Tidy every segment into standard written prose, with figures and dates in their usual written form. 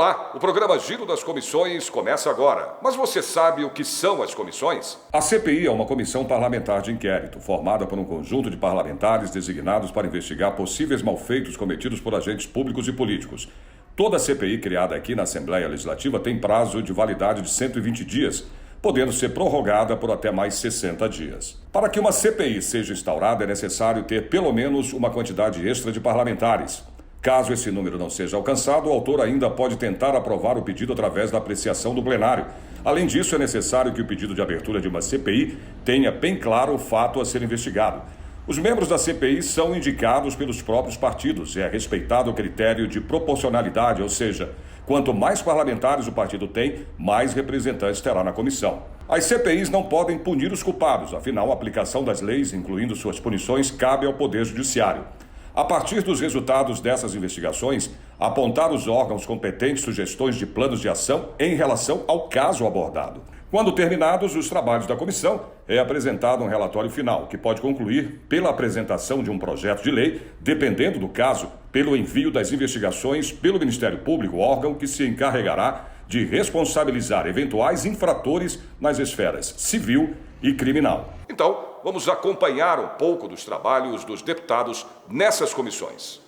Olá, o programa Giro das Comissões começa agora. Mas você sabe o que são as comissões? A CPI é uma comissão parlamentar de inquérito, formada por um conjunto de parlamentares designados para investigar possíveis malfeitos cometidos por agentes públicos e políticos. Toda CPI criada aqui na Assembleia Legislativa tem prazo de validade de 120 dias, podendo ser prorrogada por até mais 60 dias. Para que uma CPI seja instaurada, é necessário ter pelo menos uma quantidade extra de parlamentares. Caso esse número não seja alcançado, o autor ainda pode tentar aprovar o pedido através da apreciação do plenário. Além disso, é necessário que o pedido de abertura de uma CPI tenha bem claro o fato a ser investigado. Os membros da CPI são indicados pelos próprios partidos e é respeitado o critério de proporcionalidade, ou seja, quanto mais parlamentares o partido tem, mais representantes terá na comissão. As CPIs não podem punir os culpados, afinal, a aplicação das leis, incluindo suas punições, cabe ao Poder Judiciário. A partir dos resultados dessas investigações, apontar os órgãos competentes sugestões de planos de ação em relação ao caso abordado. Quando terminados os trabalhos da comissão, é apresentado um relatório final, que pode concluir pela apresentação de um projeto de lei, dependendo do caso, pelo envio das investigações pelo Ministério Público, órgão que se encarregará de responsabilizar eventuais infratores nas esferas civil e criminal. Então, vamos acompanhar um pouco dos trabalhos dos deputados nessas comissões.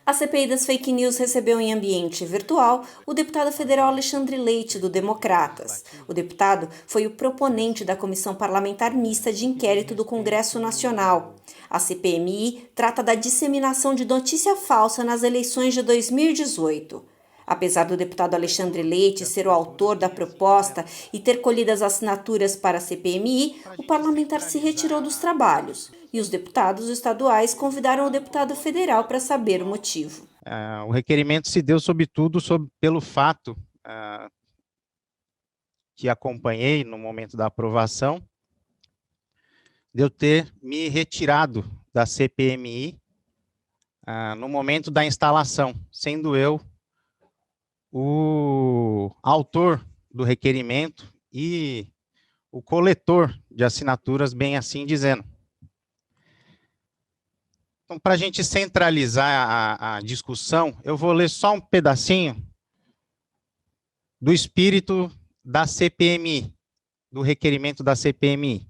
A CPI das fake news recebeu em ambiente virtual o deputado federal Alexandre Leite, do Democratas. O deputado foi o proponente da Comissão Parlamentar Mista de Inquérito do Congresso Nacional. A CPMI trata da disseminação de notícia falsa nas eleições de 2018. Apesar do deputado Alexandre Leite ser o autor da proposta e ter colhido as assinaturas para a CPMI, o parlamentar se retirou dos trabalhos e os deputados estaduais convidaram o deputado federal para saber o motivo. O requerimento se deu, sobretudo, pelo fato que acompanhei no momento da aprovação, de eu ter me retirado da CPMI no momento da instalação, sendo eu o autor do requerimento e o coletor de assinaturas, bem assim dizendo. Então, para a gente centralizar a discussão, eu vou ler só um pedacinho do espírito da CPMI, do requerimento da CPMI.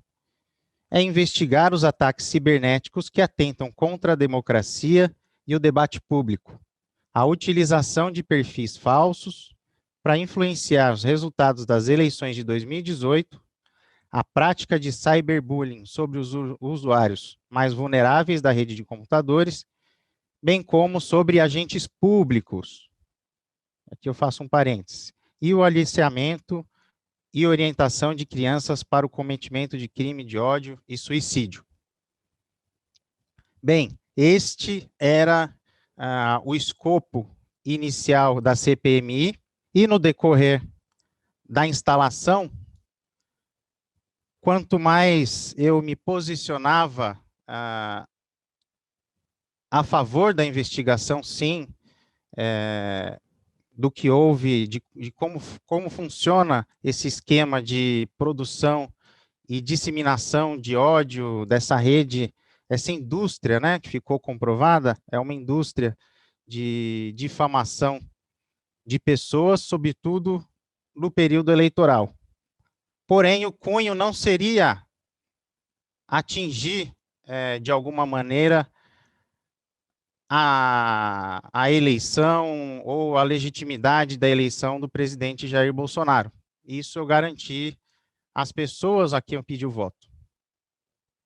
É investigar os ataques cibernéticos que atentam contra a democracia e o debate público, a utilização de perfis falsos para influenciar os resultados das eleições de 2018, a prática de cyberbullying sobre os usuários mais vulneráveis da rede de computadores, bem como sobre agentes públicos, aqui eu faço um parêntese, e o aliciamento e orientação de crianças para o cometimento de crime de ódio e suicídio. Bem, este era o escopo inicial da CPMI, e no decorrer da instalação, quanto mais eu me posicionava a favor da investigação, sim, do que houve, de como funciona esse esquema de produção e disseminação de ódio dessa rede. Essa indústria, né, que ficou comprovada, é uma indústria de difamação de pessoas, sobretudo no período eleitoral. Porém, o cunho não seria atingir, de alguma maneira, a eleição ou a legitimidade da eleição do presidente Jair Bolsonaro. Isso eu garanti às pessoas a quem eu pedi o voto.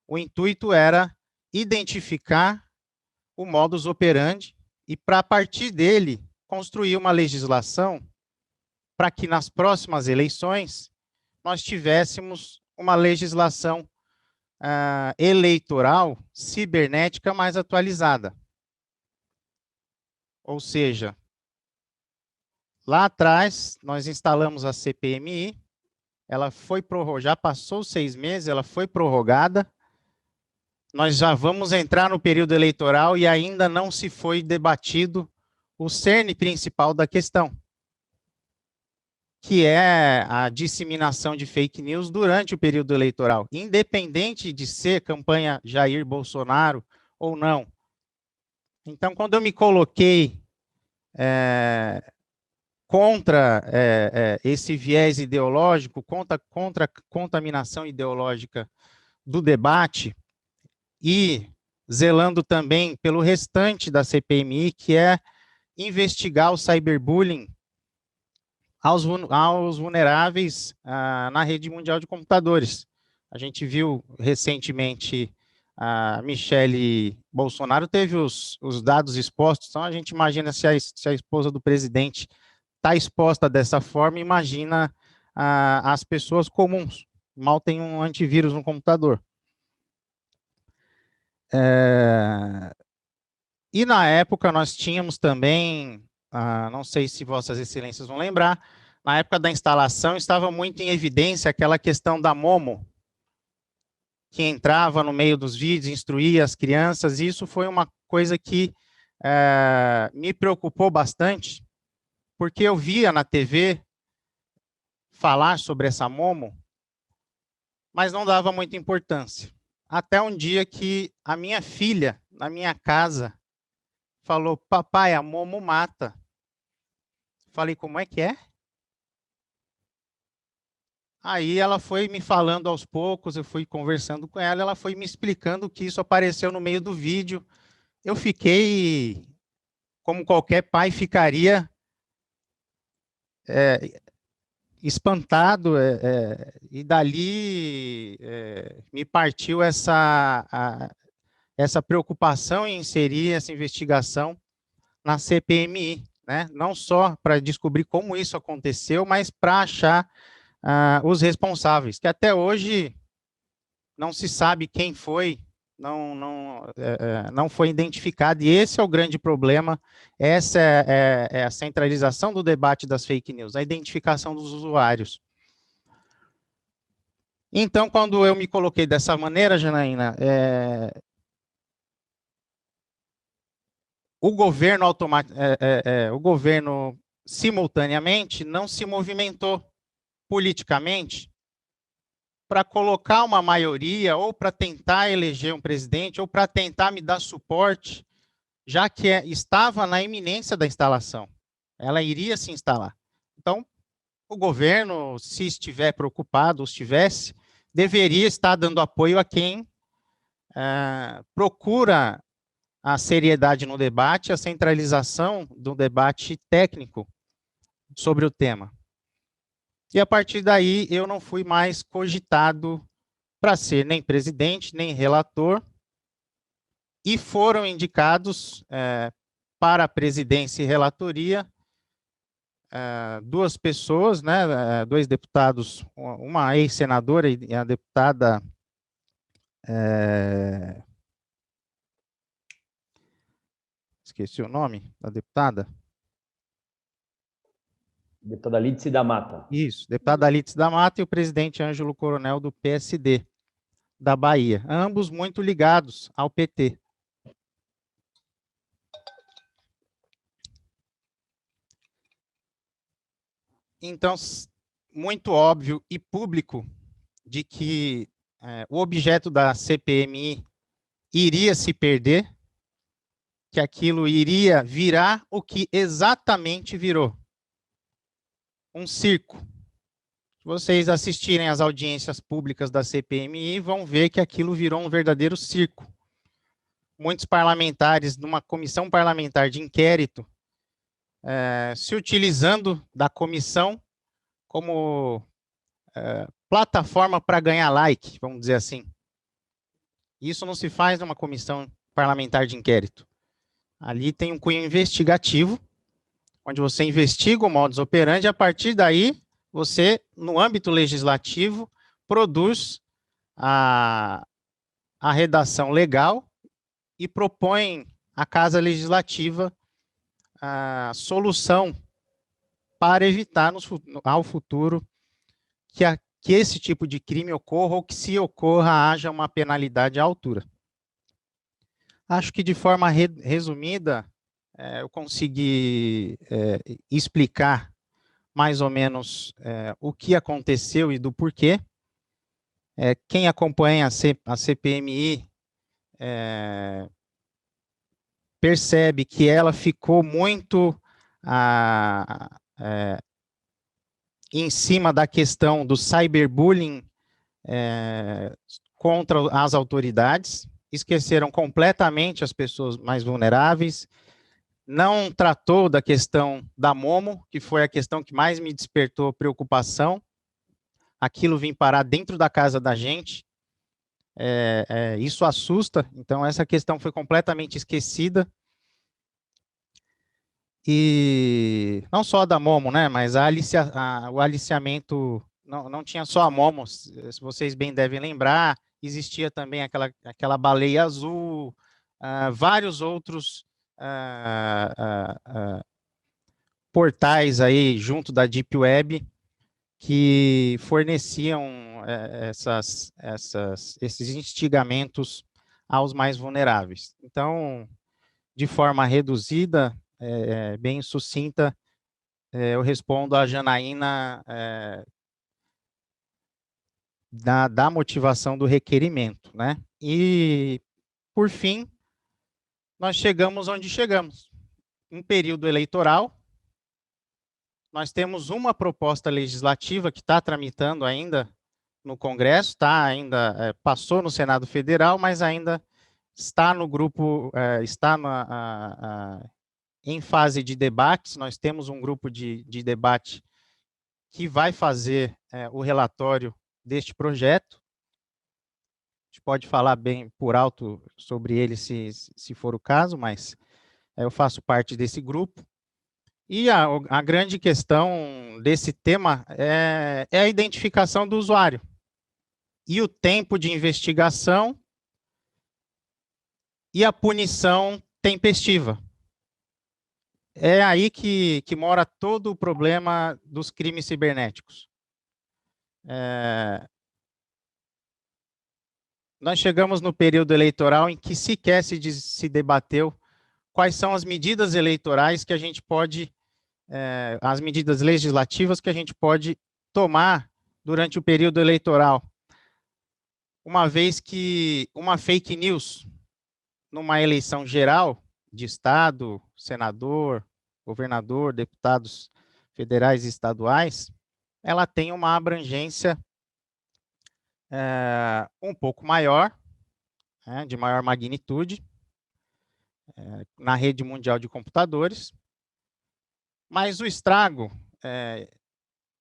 O intuito era identificar o modus operandi e, para a partir dele, construir uma legislação para que nas próximas eleições nós tivéssemos uma legislação eleitoral cibernética mais atualizada. Ou seja, lá atrás nós instalamos a CPMI, ela foi prorrogada, já passou 6 meses, ela foi prorrogada. Nós já vamos entrar no período eleitoral e ainda não se foi debatido o cerne principal da questão, que é a disseminação de fake news durante o período eleitoral, independente de ser campanha Jair Bolsonaro ou não. Então, quando eu me coloquei contra esse viés ideológico, contra a contaminação ideológica do debate e zelando também pelo restante da CPMI, que é investigar o cyberbullying aos vulneráveis na rede mundial de computadores. A gente viu recentemente a Michele Bolsonaro teve os dados expostos, então a gente imagina se a esposa do presidente está exposta dessa forma, imagina as pessoas comuns, mal tem um antivírus no computador. E na época nós tínhamos também, não sei se vossas excelências vão lembrar, na época da instalação estava muito em evidência aquela questão da Momo, que entrava no meio dos vídeos, instruía as crianças, e isso foi uma coisa que me preocupou bastante, porque eu via na TV falar sobre essa Momo, mas não dava muita importância. Até um dia que a minha filha, na minha casa, falou, papai, a Momo mata. Falei, como é que é? Aí ela foi me falando aos poucos, eu fui conversando com ela, ela foi me explicando que isso apareceu no meio do vídeo. Eu fiquei, como qualquer pai ficaria, espantado, e dali me partiu essa preocupação em inserir essa investigação na CPMI, né? Não só para descobrir como isso aconteceu, mas para achar os responsáveis, que até hoje não se sabe quem foi, não foi identificado, e esse é o grande problema, essa é a centralização do debate das fake news, a identificação dos usuários. Então, quando eu me coloquei dessa maneira, Janaína, o governo simultaneamente não se movimentou politicamente para colocar uma maioria ou para tentar eleger um presidente ou para tentar me dar suporte, já que estava na iminência da instalação. Ela iria se instalar. Então, o governo, se estiver preocupado, ou estivesse, deveria estar dando apoio a quem procura a seriedade no debate, a centralização do debate técnico sobre o tema. E a partir daí eu não fui mais cogitado para ser nem presidente, nem relator, e foram indicados para a presidência e relatoria duas pessoas, né, dois deputados, uma ex-senadora e a deputada esqueci o nome da deputada. Deputada Lídice da Mata. Isso, deputada Lídice da Mata e o presidente Ângelo Coronel do PSD da Bahia, ambos muito ligados ao PT. Então, muito óbvio e público de que o objeto da CPMI iria se perder, que aquilo iria virar o que exatamente virou. Um circo. Se vocês assistirem às audiências públicas da CPMI, vão ver que aquilo virou um verdadeiro circo. Muitos parlamentares, numa comissão parlamentar de inquérito, se utilizando da comissão como plataforma para ganhar like, vamos dizer assim. Isso não se faz numa comissão parlamentar de inquérito. Ali tem um cunho investigativo, onde você investiga o modus operandi, e a partir daí, você, no âmbito legislativo, produz a redação legal e propõe à Casa Legislativa a solução para evitar ao futuro que esse tipo de crime ocorra ou que, se ocorra, haja uma penalidade à altura. Acho que, de forma resumida, eu consegui explicar mais ou menos o que aconteceu e do porquê. Quem acompanha a CPMI percebe que ela ficou muito em cima da questão do cyberbullying contra as autoridades, esqueceram completamente as pessoas mais vulneráveis, não tratou da questão da Momo, que foi a questão que mais me despertou preocupação. Aquilo vem parar dentro da casa da gente, isso assusta, então essa questão foi completamente esquecida. E não só da Momo, né, mas o aliciamento, não tinha só a Momo, se vocês bem devem lembrar, existia também aquela baleia azul, vários outros portais aí junto da Deep Web que forneciam esses instigamentos aos mais vulneráveis. Então, de forma reduzida, bem sucinta, eu respondo a Janaína da motivação do requerimento, né? E, por fim, nós chegamos onde chegamos. Um período eleitoral, nós temos uma proposta legislativa que está tramitando ainda no Congresso, passou no Senado Federal, mas ainda está no grupo, está em fase de debates. Nós temos um grupo de debate que vai fazer o relatório deste projeto. A gente pode falar bem por alto sobre ele, se for o caso, mas eu faço parte desse grupo. E a grande questão desse tema é a identificação do usuário e o tempo de investigação e a punição tempestiva. É aí que mora todo o problema dos crimes cibernéticos. Nós chegamos no período eleitoral em que sequer se debateu quais são as medidas eleitorais que a gente pode, as medidas legislativas que a gente pode tomar durante o período eleitoral. Uma vez que uma fake news, numa eleição geral, de Estado, senador, governador, deputados federais e estaduais, ela tem uma abrangência um pouco maior, de maior magnitude, na rede mundial de computadores, mas o estrago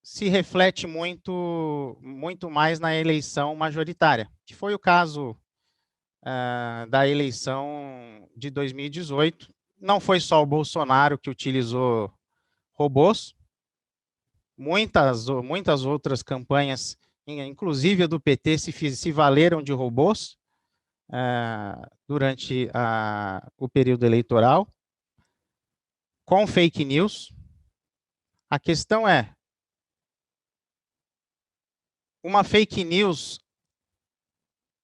se reflete muito mais na eleição majoritária, que foi o caso da eleição de 2018. Não foi só o Bolsonaro que utilizou robôs, muitas outras campanhas, inclusive a do PT, se valeram de robôs durante o período eleitoral, com fake news. A questão é, uma fake news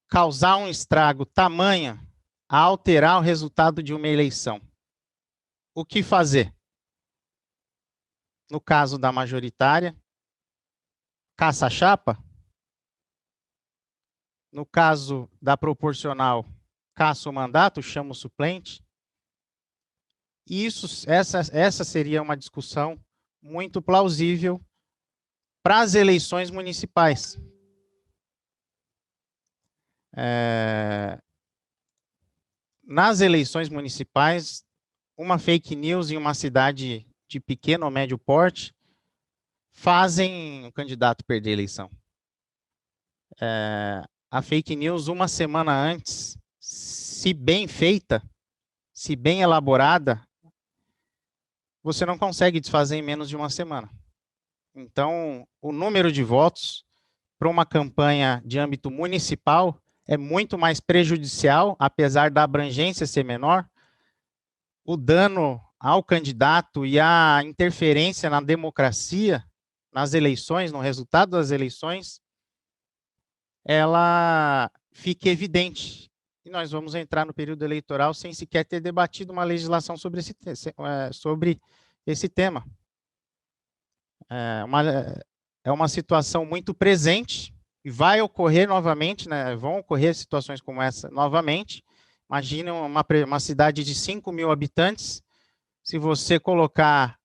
causar um estrago tamanho a alterar o resultado de uma eleição. O que fazer? No caso da majoritária, caça-chapa. No caso da proporcional, caça o mandato, chama o suplente. E essa seria uma discussão muito plausível para as eleições municipais. Nas eleições municipais, uma fake news em uma cidade de pequeno ou médio porte fazem o candidato perder a eleição. A fake news, uma semana antes, se bem feita, se bem elaborada, você não consegue desfazer em menos de uma semana. Então, o número de votos para uma campanha de âmbito municipal é muito mais prejudicial, apesar da abrangência ser menor. O dano ao candidato e a interferência na democracia, nas eleições, no resultado das eleições, ela fica evidente. E nós vamos entrar no período eleitoral sem sequer ter debatido uma legislação sobre esse tema. É uma situação muito presente e vai ocorrer novamente, né? Vão ocorrer situações como essa novamente. Imagine uma cidade de 5 mil habitantes, se você colocar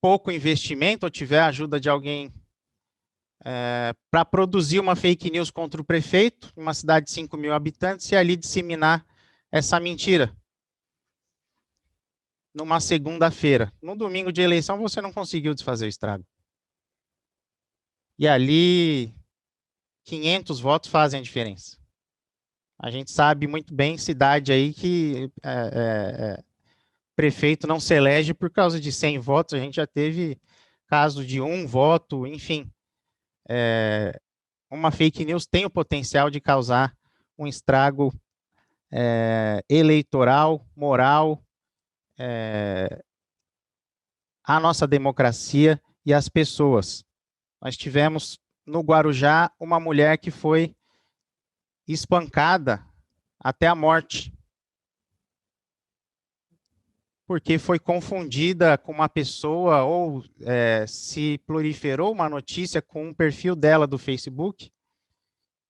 pouco investimento ou tiver a ajuda de alguém para produzir uma fake news contra o prefeito, em uma cidade de 5 mil habitantes, e ali disseminar essa mentira. Numa segunda-feira. No domingo de eleição, você não conseguiu desfazer o estrago. E ali, 500 votos fazem a diferença. A gente sabe muito bem, cidade aí que prefeito não se elege por causa de 100 votos, a gente já teve caso de 1 voto, enfim. Uma fake news tem o potencial de causar um estrago eleitoral, moral, à nossa democracia e às pessoas. Nós tivemos no Guarujá uma mulher que foi espancada até a morte, porque foi confundida com uma pessoa ou se proliferou uma notícia com um perfil dela do Facebook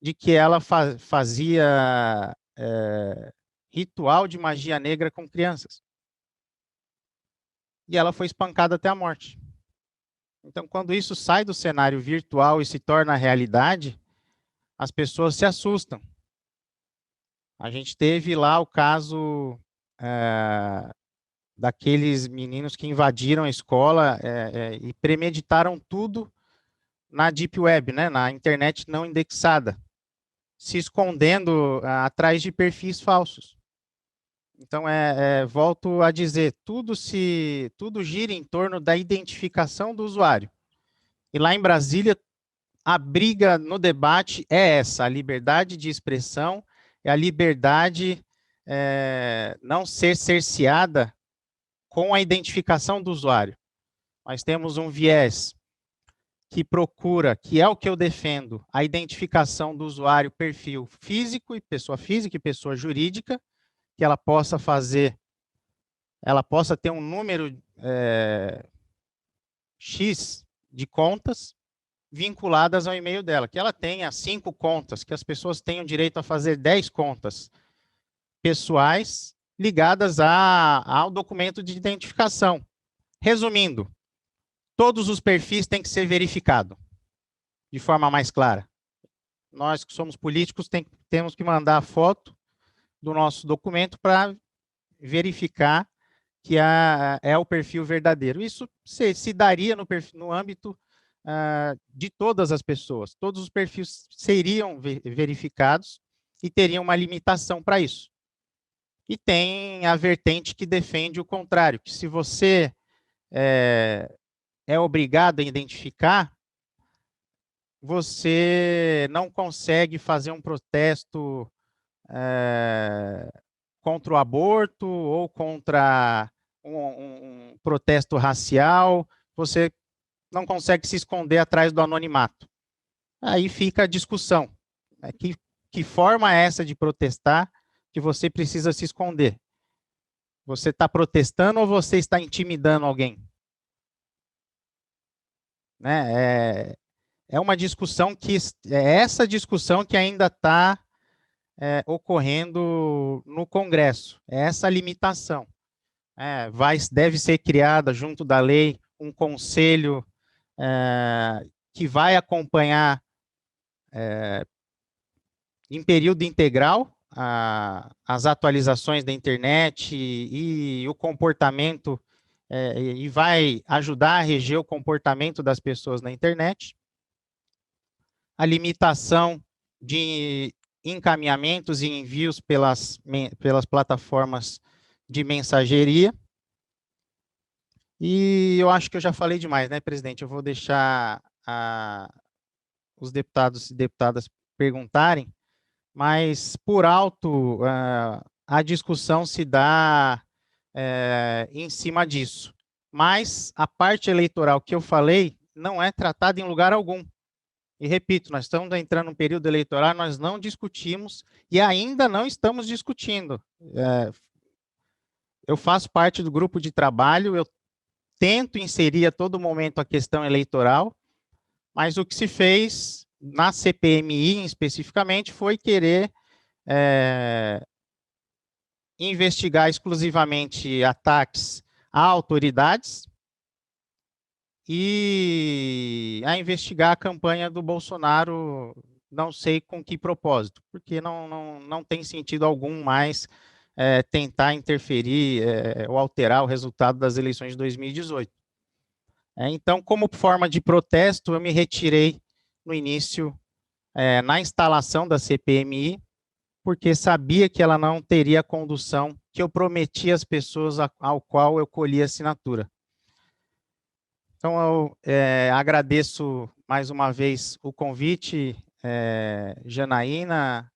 de que ela fazia ritual de magia negra com crianças. E ela foi espancada até a morte. Então, quando isso sai do cenário virtual e se torna realidade, as pessoas se assustam. A gente teve lá o caso daqueles meninos que invadiram a escola e premeditaram tudo na Deep Web, né, na internet não indexada, se escondendo atrás de perfis falsos. Então, volto a dizer, tudo gira em torno da identificação do usuário. E lá em Brasília, a briga no debate é essa, a liberdade de expressão, é a liberdade não ser cerceada com a identificação do usuário. Nós temos um viés que procura, que é o que eu defendo, a identificação do usuário, perfil físico e pessoa jurídica, que ela possa ter um número X de contas vinculadas ao e-mail dela, que ela tenha 5 contas, que as pessoas tenham direito a fazer 10 contas pessoais ligadas ao documento de identificação. Resumindo, todos os perfis têm que ser verificados de forma mais clara. Nós que somos políticos temos que mandar a foto do nosso documento para verificar que é o perfil verdadeiro. Isso se daria no âmbito de todas as pessoas. Todos os perfis seriam verificados e teriam uma limitação para isso. E tem a vertente que defende o contrário, que se você é obrigado a identificar, você não consegue fazer um protesto contra o aborto ou contra um protesto racial, você não consegue se esconder atrás do anonimato. Aí fica a discussão. Que forma é essa de protestar que você precisa se esconder? Você está protestando ou você está intimidando alguém? Né? É uma discussão essa discussão que ainda está ocorrendo no Congresso. É essa limitação. Deve ser criada, junto da lei, um conselho que vai acompanhar em período integral as atualizações da internet e o comportamento, e vai ajudar a reger o comportamento das pessoas na internet. A limitação de encaminhamentos e envios pelas plataformas de mensageria. E eu acho que eu já falei demais, né, presidente? Eu vou deixar os deputados e deputadas perguntarem, mas, por alto, a discussão se dá em cima disso. Mas a parte eleitoral que eu falei não é tratada em lugar algum. E repito, nós estamos entrando num período eleitoral, nós não discutimos e ainda não estamos discutindo. Eu faço parte do grupo de trabalho, eu tento inserir a todo momento a questão eleitoral, mas o que se fez na CPMI, especificamente, foi querer investigar exclusivamente ataques a autoridades e a investigar a campanha do Bolsonaro, não sei com que propósito, porque não tem sentido algum mais tentar interferir ou alterar o resultado das eleições de 2018. Então, como forma de protesto, eu me retirei no início, na instalação da CPMI, porque sabia que ela não teria a condução que eu prometi às pessoas ao qual eu colhi assinatura. Então, eu agradeço mais uma vez o convite, Janaína,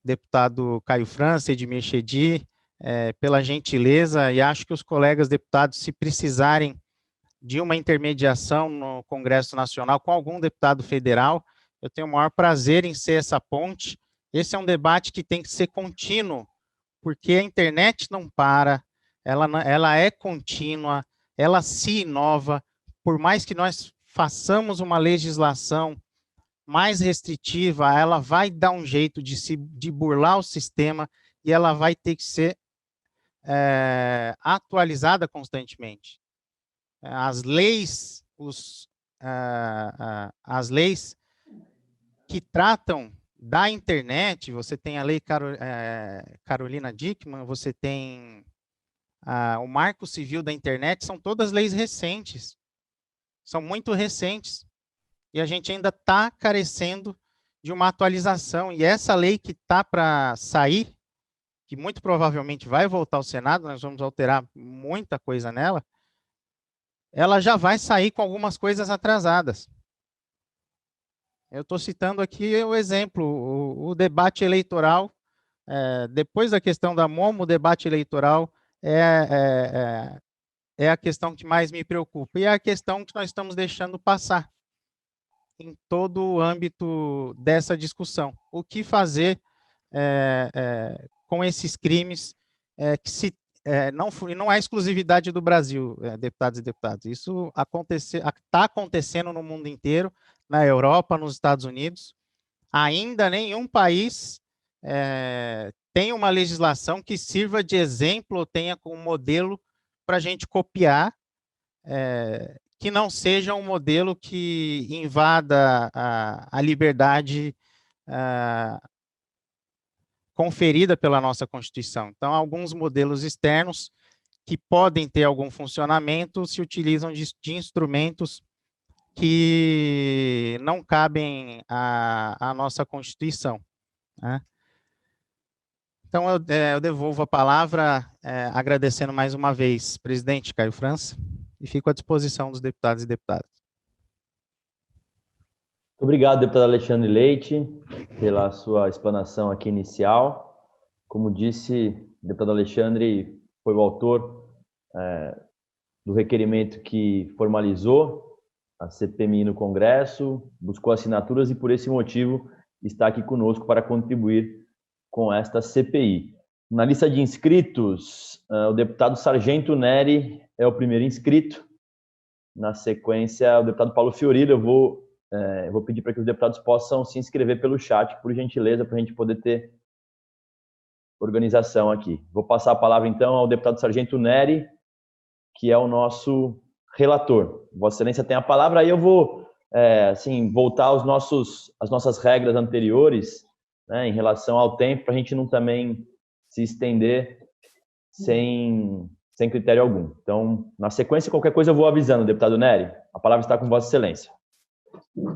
deputado Caio França, Edmir Chedi, pela gentileza, e acho que os colegas deputados, se precisarem de uma intermediação no Congresso Nacional com algum deputado federal, eu tenho o maior prazer em ser essa ponte. Esse é um debate que tem que ser contínuo, porque a internet não para, ela é contínua, ela se inova, por mais que nós façamos uma legislação mais restritiva, ela vai dar um jeito de burlar o sistema e ela vai ter que ser atualizada constantemente. As leis, as leis que tratam da internet, você tem a lei Carolina Dickmann, você tem o Marco Civil da Internet, são todas leis recentes, são muito recentes, e a gente ainda está carecendo de uma atualização, e essa lei que está para sair, que muito provavelmente vai voltar ao Senado, nós vamos alterar muita coisa nela, ela já vai sair com algumas coisas atrasadas. Eu estou citando aqui o exemplo, o debate eleitoral, depois da questão da MOMO, o debate eleitoral é a questão que mais me preocupa, e é a questão que nós estamos deixando passar em todo o âmbito dessa discussão. O que fazer com esses crimes que não é exclusividade do Brasil, deputados e deputadas. Isso está acontecendo no mundo inteiro, na Europa, nos Estados Unidos. Ainda nenhum país tem uma legislação que sirva de exemplo ou tenha como modelo para a gente copiar, que não seja um modelo que invada a liberdade conferida pela nossa Constituição. Então, alguns modelos externos que podem ter algum funcionamento se utilizam de instrumentos que não cabem à nossa Constituição, né? Então, eu devolvo a palavra, agradecendo mais uma vez, presidente Caio França, e fico à disposição dos deputados e deputadas. Muito obrigado, deputado Alexandre Leite, pela sua explanação aqui inicial. Como disse, o deputado Alexandre foi o autor do requerimento que formalizou a CPMI no Congresso, buscou assinaturas e, por esse motivo, está aqui conosco para contribuir com esta CPI. Na lista de inscritos, o deputado Sargento Neri é o primeiro inscrito. Na sequência, o deputado Paulo Fiorilo. Eu vou pedir para que os deputados possam se inscrever pelo chat, por gentileza, para a gente poder ter organização aqui. Vou passar a palavra, então, ao deputado Sargento Neri, que é o nosso relator. Vossa Excelência tem a palavra, aí eu vou voltar às nossas regras anteriores, né, em relação ao tempo, para a gente não também se estender sem critério algum. Então, na sequência, qualquer coisa eu vou avisando, deputado Neri. A palavra está com Vossa Excelência.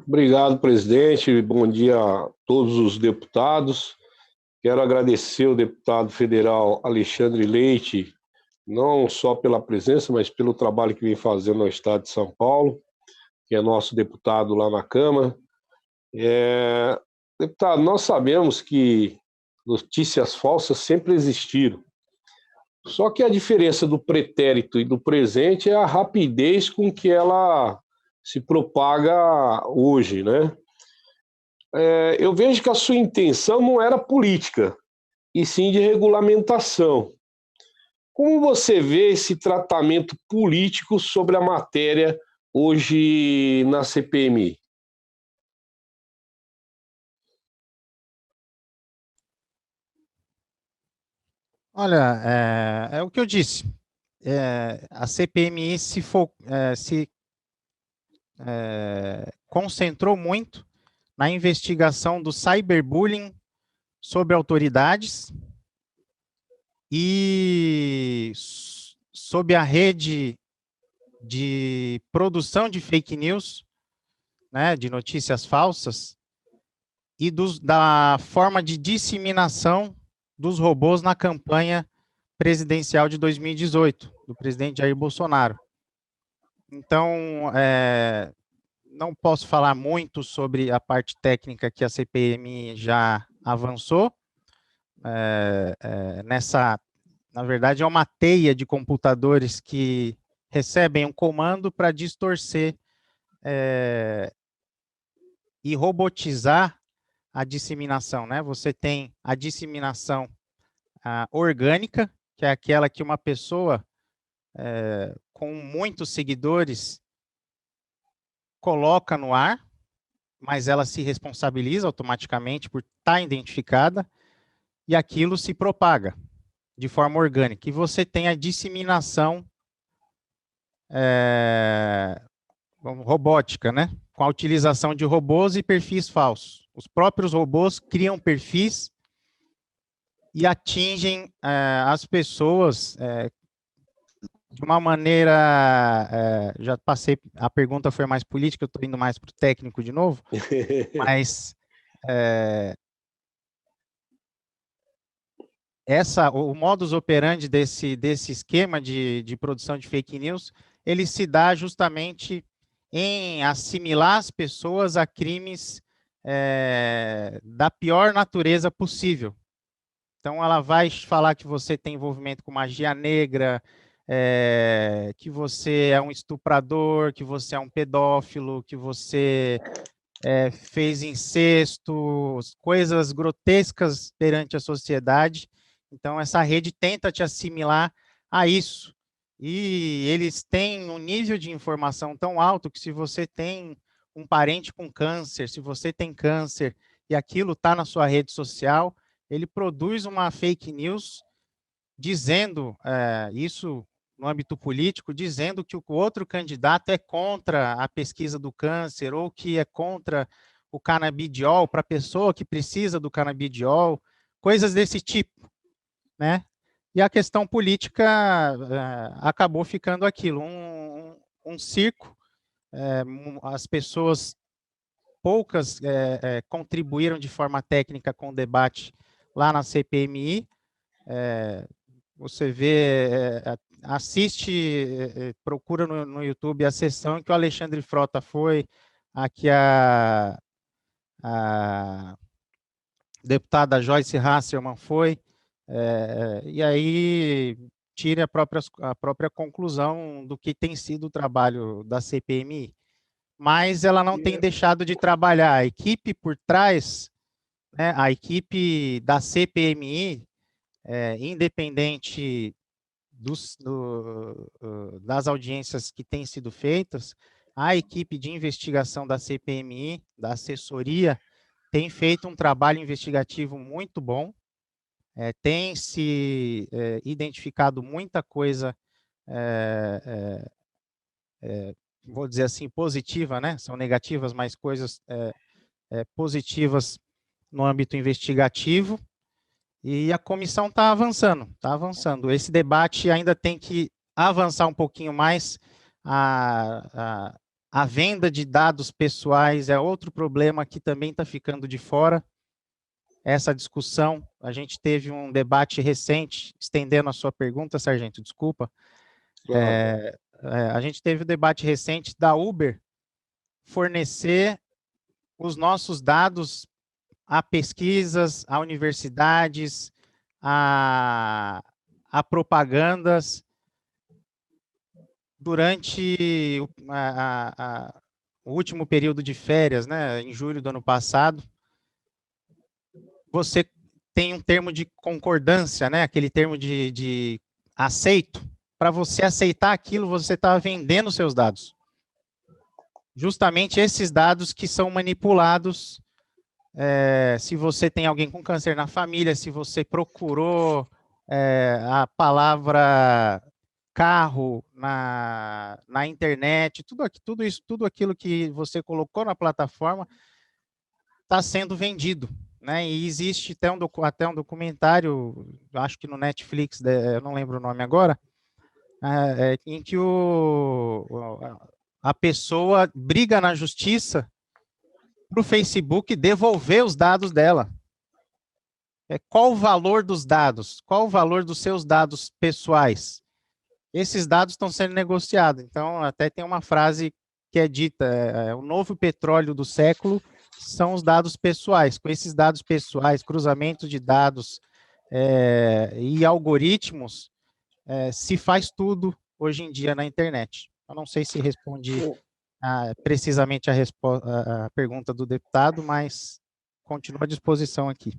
Obrigado, presidente. Bom dia a todos os deputados. Quero agradecer ao deputado federal Alexandre Leite, não só pela presença, mas pelo trabalho que vem fazendo no estado de São Paulo, que é nosso deputado lá na Câmara. Deputado, nós sabemos que notícias falsas sempre existiram. Só que a diferença do pretérito e do presente é a rapidez com que ela se propaga hoje, né? Eu vejo que a sua intenção não era política, e sim de regulamentação. Como você vê esse tratamento político sobre a matéria hoje na CPMI? Olha, é o que eu disse. a CPMI se concentrou muito na investigação do cyberbullying sobre autoridades e sob a rede de produção de fake news, né, de notícias falsas, e da forma de disseminação dos robôs na campanha presidencial de 2018, do presidente Jair Bolsonaro. Então, não posso falar muito sobre a parte técnica que a CPMI já avançou. Na verdade, é uma teia de computadores que recebem um comando para distorcer e robotizar a disseminação, né? Você tem a disseminação orgânica, que é aquela que uma pessoa com muitos seguidores coloca no ar, mas ela se responsabiliza automaticamente por estar identificada, e aquilo se propaga de forma orgânica. E você tem a disseminação robótica, né? Com a utilização de robôs e perfis falsos. Os próprios robôs criam perfis e atingem as pessoas de uma maneira... já passei, a pergunta foi mais política, eu estou indo mais para o técnico de novo, mas... o modus operandi desse esquema de produção de fake news, ele se dá justamente em assimilar as pessoas a crimes da pior natureza possível. Então, ela vai falar que você tem envolvimento com magia negra, que você é um estuprador, que você é um pedófilo, que você fez incesto, coisas grotescas perante a sociedade. Então, essa rede tenta te assimilar a isso. E eles têm um nível de informação tão alto que se você tem um parente com câncer, se você tem câncer e aquilo está na sua rede social, ele produz uma fake news dizendo, isso no âmbito político, dizendo que o outro candidato é contra a pesquisa do câncer ou que é contra o canabidiol para a pessoa que precisa do canabidiol, coisas desse tipo, né? E a questão política acabou ficando aquilo, um circo, as pessoas, poucas contribuíram de forma técnica com o debate lá na CPMI, você vê, assiste, procura no YouTube a sessão em que o Alexandre Frota foi, aqui a deputada Joyce Hasselmann foi, e aí tire a própria conclusão do que tem sido o trabalho da CPMI. Mas ela não tem deixado de trabalhar. A equipe por trás, né, a equipe da CPMI, independente das audiências que têm sido feitas, a equipe de investigação da CPMI, da assessoria, tem feito um trabalho investigativo muito bom, tem se identificado muita coisa, vou dizer assim, positiva, né? São negativas, mas coisas positivas no âmbito investigativo, e a comissão está avançando, está avançando. Esse debate ainda tem que avançar um pouquinho mais. A venda de dados pessoais é outro problema que também está ficando de fora. Essa discussão, a gente teve um debate recente, estendendo a sua pergunta, Sargento, desculpa. A gente teve um debate recente da Uber fornecer os nossos dados a pesquisas, a universidades, a propagandas durante o último período de férias, né, em julho do ano passado. Você tem um termo de concordância, né, aquele termo de aceito. Para você aceitar aquilo, você está vendendo seus dados. Justamente esses dados que são manipulados, se você tem alguém com câncer na família, se você procurou a palavra carro, na internet, tudo aquilo que você colocou na plataforma está sendo vendido, né? E existe até um documentário, acho que no Netflix, eu não lembro o nome agora, em que a pessoa briga na justiça para o Facebook devolver os dados dela. Qual o valor dos dados? Qual o valor dos seus dados pessoais? Esses dados estão sendo negociados. Então, até tem uma frase que é dita, o novo petróleo do século são os dados pessoais. Com esses dados pessoais, cruzamento de dados e algoritmos, se faz tudo hoje em dia na internet. Eu não sei se respondi precisamente a pergunta do deputado, mas continuo à disposição aqui.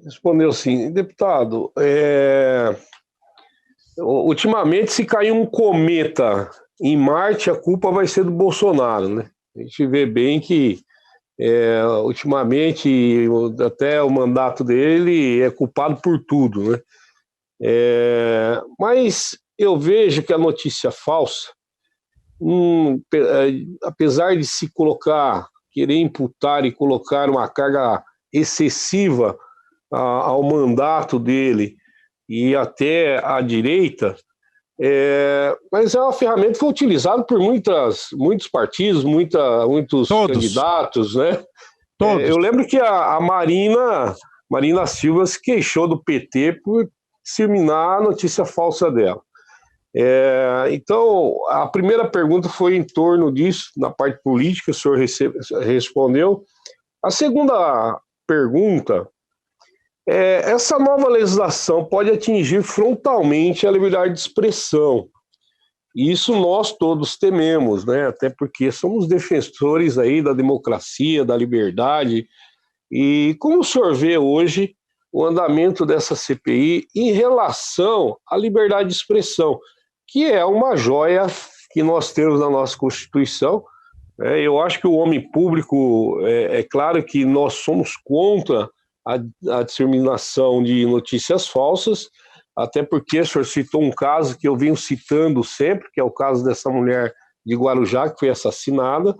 Respondeu sim. Deputado, ultimamente, se cair um cometa em Marte, a culpa vai ser do Bolsonaro, né? A gente vê bem que, ultimamente, até o mandato dele é culpado por tudo, né? Mas eu vejo que a notícia falsa, apesar de se querer imputar e colocar uma carga excessiva ao mandato dele e até à direita, mas é uma ferramenta que foi utilizada por muitos partidos, muitos candidatos, né? Eu lembro que a Marina Silva se queixou do PT por disseminar a notícia falsa dela. Então, a primeira pergunta foi em torno disso, na parte política, o senhor respondeu. A segunda pergunta essa nova legislação pode atingir frontalmente a liberdade de expressão. Isso nós todos tememos, né? Até porque somos defensores aí da democracia, da liberdade. E como o senhor vê hoje o andamento dessa CPI em relação à liberdade de expressão, que é uma joia que nós temos na nossa Constituição? Eu acho que o homem público, é claro que nós somos contra a disseminação de notícias falsas, até porque o senhor citou um caso que eu venho citando sempre, que é o caso dessa mulher de Guarujá que foi assassinada,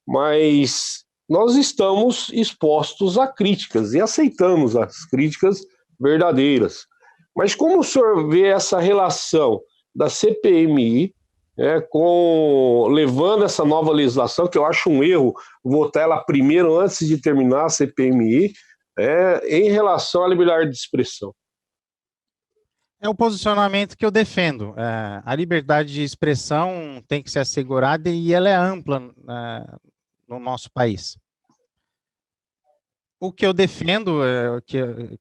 mas nós estamos expostos a críticas e aceitamos as críticas verdadeiras. Mas como o senhor vê essa relação da CPMI levando essa nova legislação, que eu acho um erro votar ela primeiro antes de terminar a CPMI, em relação à liberdade de expressão? É o posicionamento que eu defendo. A liberdade de expressão tem que ser assegurada e ela é ampla no nosso país. O que eu defendo, que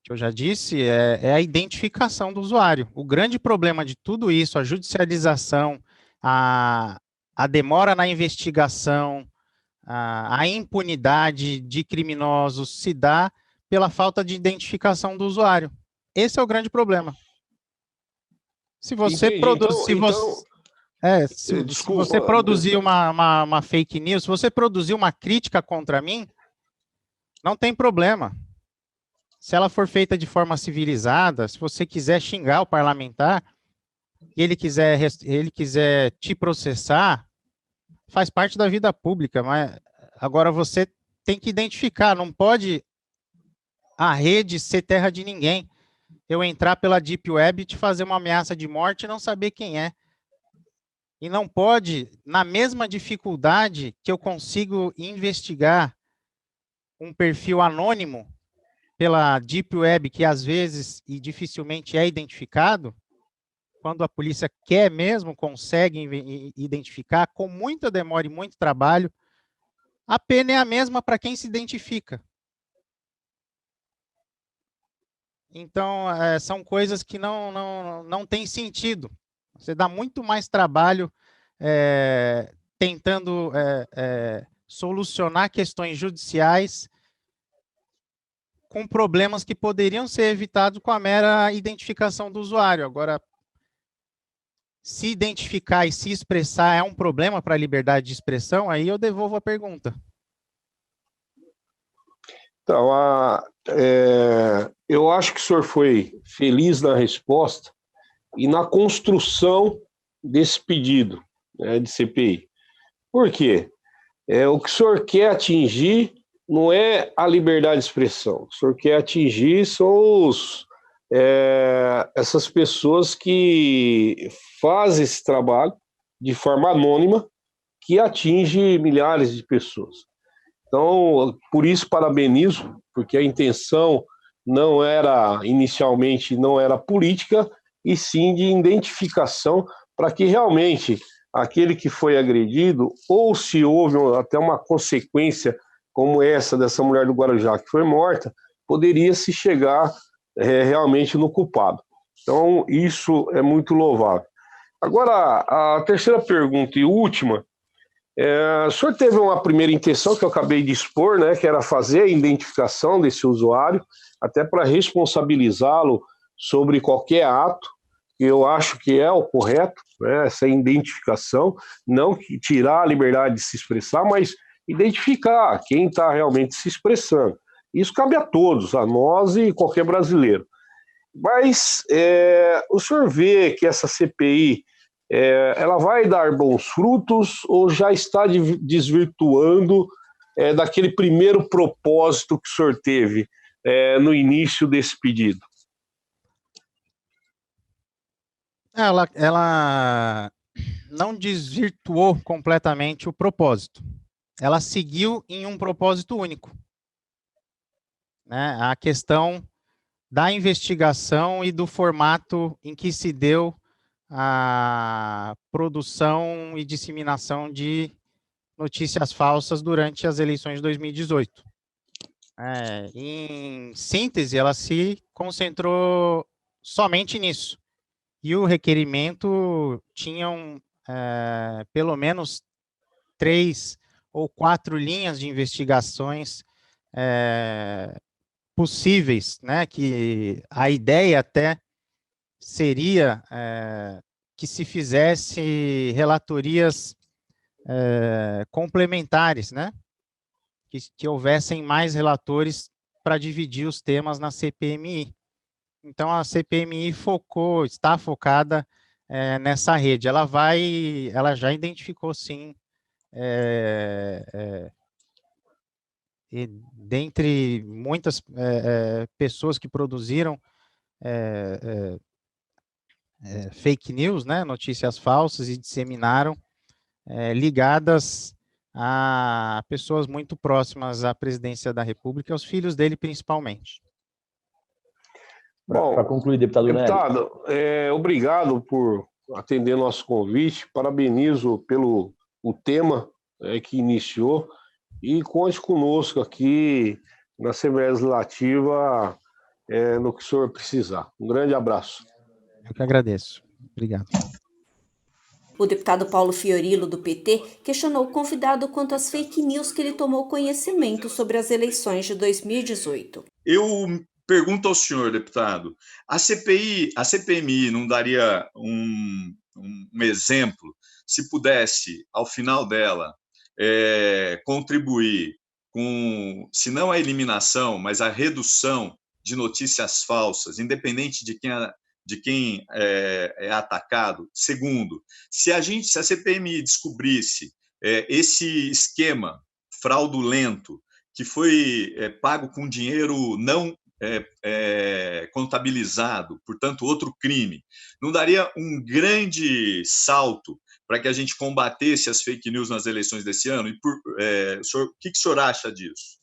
eu já disse, é a identificação do usuário. O grande problema de tudo isso, a judicialização, a demora na investigação, a impunidade de criminosos se dá pela falta de identificação do usuário. Esse é o grande problema. Se você produzir uma fake news, se você produzir uma crítica contra mim, não tem problema. Se ela for feita de forma civilizada, se você quiser xingar o parlamentar, e ele quiser te processar, faz parte da vida pública, mas agora você tem que identificar, não pode a rede ser terra de ninguém. Eu entrar pela Deep Web e te fazer uma ameaça de morte e não saber quem é. E não pode, na mesma dificuldade que eu consigo investigar um perfil anônimo pela Deep Web, que às vezes e dificilmente é identificado, quando a polícia quer mesmo, consegue identificar, com muita demora e muito trabalho, a pena é a mesma para quem se identifica. Então, são coisas que não têm sentido. Você dá muito mais trabalho tentando solucionar questões judiciais com problemas que poderiam ser evitados com a mera identificação do usuário. Agora, se identificar e se expressar é um problema para a liberdade de expressão, aí eu devolvo a pergunta. Então, eu acho que o senhor foi feliz na resposta, e na construção desse pedido, né, de CPI. Por quê? O que o senhor quer atingir não é a liberdade de expressão. O senhor quer atingir são essas pessoas que fazem esse trabalho de forma anônima, que atinge milhares de pessoas. Então, por isso parabenizo, porque a intenção inicialmente não era política, e sim de identificação, para que realmente aquele que foi agredido, ou se houve até uma consequência como essa dessa mulher do Guarujá que foi morta, poderia se chegar realmente no culpado. Então, isso é muito louvável. Agora, a terceira pergunta e última, o senhor teve uma primeira intenção que eu acabei de expor, né, que era fazer a identificação desse usuário, até para responsabilizá-lo sobre qualquer ato, que eu acho que é o correto, né, essa identificação, não tirar a liberdade de se expressar, mas identificar quem está realmente se expressando. Isso cabe a todos, a nós e qualquer brasileiro. Mas o senhor vê que essa CPI ela vai dar bons frutos ou já está desvirtuando daquele primeiro propósito que o senhor teve no início desse pedido? Ela não desvirtuou completamente o propósito. Ela seguiu em um propósito único, né? A questão da investigação e do formato em que se deu a produção e disseminação de notícias falsas durante as eleições de 2018. Em síntese, ela se concentrou somente nisso. E o requerimento tinham pelo menos 3 ou 4 linhas de investigações possíveis, né? Que a ideia até seria que se fizesse relatorias complementares, né? Que houvessem mais relatores para dividir os temas na CPMI. Então, a CPMI está focada nessa rede. Ela já identificou, sim, e dentre muitas pessoas que produziram fake news, né, notícias falsas, e disseminaram, ligadas a pessoas muito próximas à presidência da República, aos filhos dele, principalmente. Para concluir, deputado Nery. Obrigado por atender nosso convite, parabenizo pelo o tema que iniciou, e conte conosco aqui na Assembleia Legislativa no que o senhor precisar. Um grande abraço. Eu que agradeço. Obrigado. O deputado Paulo Fiorilo, do PT, questionou o convidado quanto às fake news que ele tomou conhecimento sobre as eleições de 2018. Eu pergunto ao senhor, deputado, a CPMI não daria um exemplo, se pudesse, ao final dela, contribuir com, se não a eliminação, mas a redução de notícias falsas, independente de quem é atacado? Segundo, se a CPMI descobrisse esse esquema fraudulento que foi pago com dinheiro não contabilizado, portanto, outro crime, não daria um grande salto para que a gente combatesse as fake news nas eleições desse ano? E o que o senhor acha disso?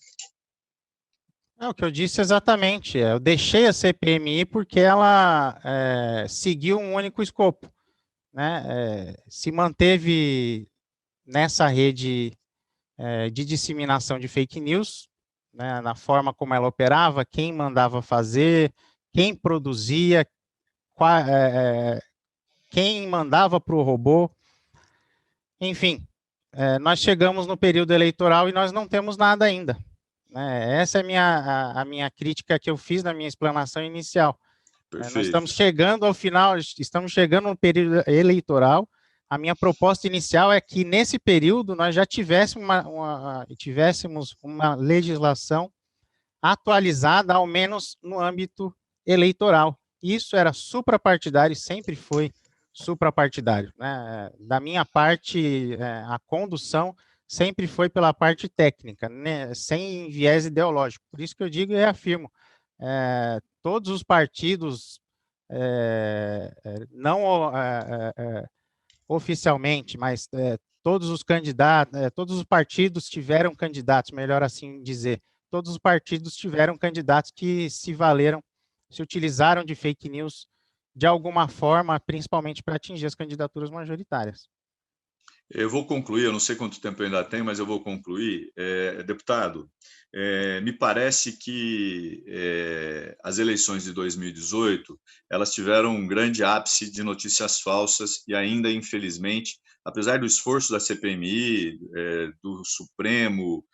O que eu disse exatamente, eu deixei a CPMI porque ela seguiu um único escopo, né? Se manteve nessa rede de disseminação de fake news, né, na forma como ela operava, quem mandava fazer, quem produzia, quem mandava para o robô, enfim, nós chegamos no período eleitoral e nós não temos nada ainda. Essa é a minha crítica que eu fiz na minha explanação inicial. Nós estamos chegando ao final, estamos chegando no período eleitoral. A minha proposta inicial é que, nesse período, nós já tivéssemos uma legislação atualizada, ao menos no âmbito eleitoral, Isso era suprapartidário e sempre foi suprapartidário, né? Da minha parte, a condução sempre foi pela parte técnica, né? Sem viés ideológico. Por isso que eu digo e afirmo, todos os partidos, não oficialmente, mas todos os candidatos, todos os partidos tiveram candidatos, melhor assim dizer, todos os partidos tiveram candidatos que se utilizaram de fake news de alguma forma, principalmente para atingir as candidaturas majoritárias. Eu vou concluir, eu não sei quanto tempo eu ainda tenho, mas eu vou concluir. Deputado, me parece que as eleições de 2018, elas tiveram um grande ápice de notícias falsas e ainda, infelizmente, apesar do esforço da CPMI, do Supremo,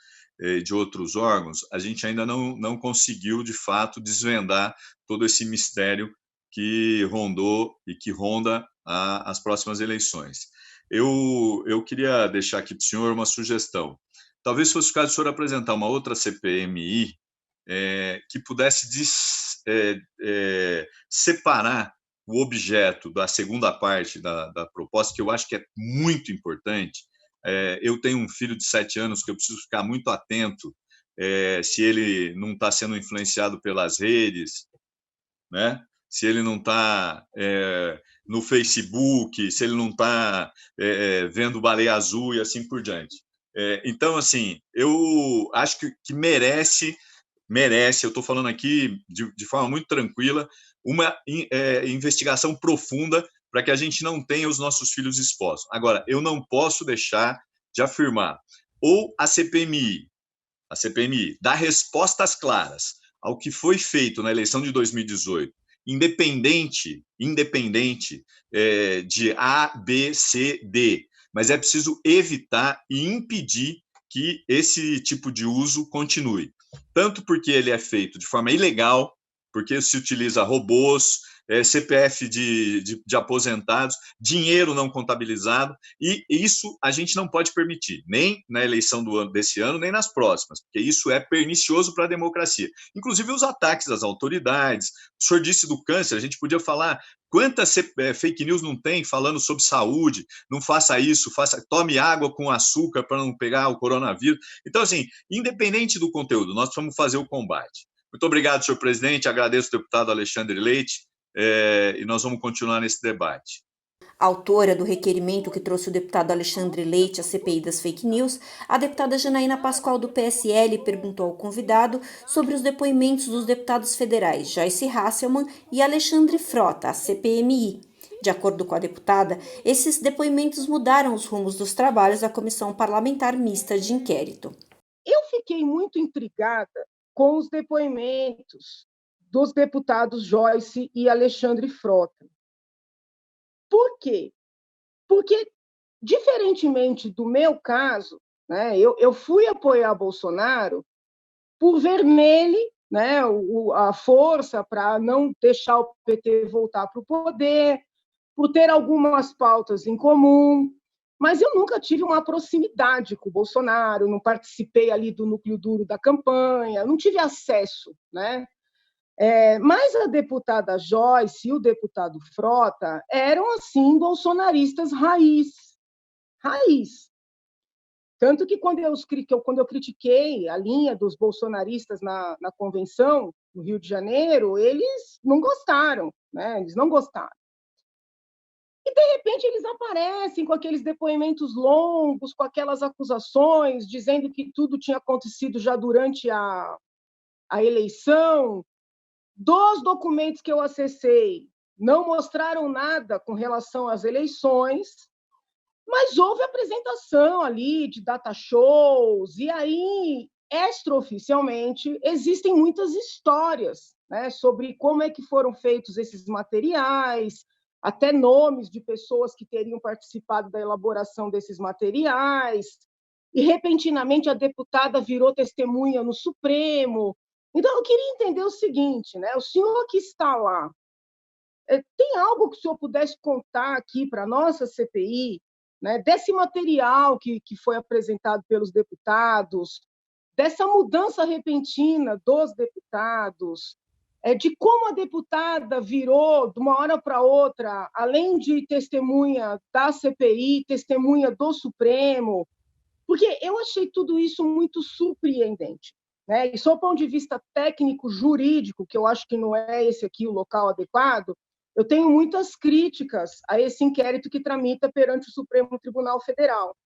de outros órgãos, a gente ainda não conseguiu, de fato, desvendar todo esse mistério que rondou e que ronda as próximas eleições. Eu queria deixar aqui para o senhor uma sugestão. Talvez fosse o caso do senhor apresentar uma outra CPMI que pudesse separar o objeto da segunda parte da proposta, que eu acho que é muito importante. Eu tenho um filho de 7 anos que eu preciso ficar muito atento se ele não está sendo influenciado pelas redes, né? Se ele não está no Facebook, se ele não está vendo Baleia Azul e assim por diante. Então, assim, eu acho que merece, eu estou falando aqui de forma muito tranquila, uma investigação profunda para que a gente não tenha os nossos filhos expostos. Agora, eu não posso deixar de afirmar, ou a CPMI dá respostas claras ao que foi feito na eleição de 2018, independente de A, B, C, D, mas é preciso evitar e impedir que esse tipo de uso continue. Tanto porque ele é feito de forma ilegal, porque se utiliza robôs, CPF de aposentados, dinheiro não contabilizado, e isso a gente não pode permitir, nem na eleição desse ano, nem nas próximas, porque isso é pernicioso para a democracia. Inclusive os ataques às autoridades, o senhor disse do câncer, a gente podia falar quantas fake news não tem falando sobre saúde, não faça isso, tome água com açúcar para não pegar o coronavírus. Então, assim, independente do conteúdo, nós precisamos fazer o combate. Muito obrigado, senhor presidente, agradeço ao deputado Alexandre Leite, e nós vamos continuar nesse debate. Autora do requerimento que trouxe o deputado Alexandre Leite à CPI das fake news, a deputada Janaína Pascoal do PSL perguntou ao convidado sobre os depoimentos dos deputados federais Joyce Hasselmann e Alexandre Frota, à CPMI. De acordo com a deputada, esses depoimentos mudaram os rumos dos trabalhos da Comissão Parlamentar Mista de Inquérito. Eu fiquei muito intrigada com os depoimentos dos deputados Joyce e Alexandre Frota. Por quê? Porque, diferentemente do meu caso, né, eu fui apoiar Bolsonaro por ver nele, né, a força para não deixar o PT voltar para o poder, por ter algumas pautas em comum, mas eu nunca tive uma proximidade com o Bolsonaro, não participei ali do núcleo duro da campanha, não tive acesso, né? Mas a deputada Joyce e o deputado Frota eram, assim, bolsonaristas raiz. Tanto que quando eu critiquei a linha dos bolsonaristas na convenção, no Rio de Janeiro, eles não gostaram, né? Eles não gostaram. E, de repente, eles aparecem com aqueles depoimentos longos, com aquelas acusações, dizendo que tudo tinha acontecido já durante a eleição. Dos documentos que eu acessei, não mostraram nada com relação às eleições, mas houve apresentação ali de data shows, e aí, extraoficialmente, existem muitas histórias, né, sobre como é que foram feitos esses materiais, até nomes de pessoas que teriam participado da elaboração desses materiais, e repentinamente a deputada virou testemunha no Supremo. Então, eu queria entender o seguinte, né? O senhor que está lá, tem algo que o senhor pudesse contar aqui para a nossa CPI, né, desse material que foi apresentado pelos deputados, dessa mudança repentina dos deputados, de como a deputada virou, de uma hora para outra, além de testemunha da CPI, testemunha do Supremo, porque eu achei tudo isso muito surpreendente. Né? E, sob o ponto de vista técnico, jurídico, que eu acho que não é esse aqui o local adequado, eu tenho muitas críticas a esse inquérito que tramita perante o Supremo Tribunal Federal.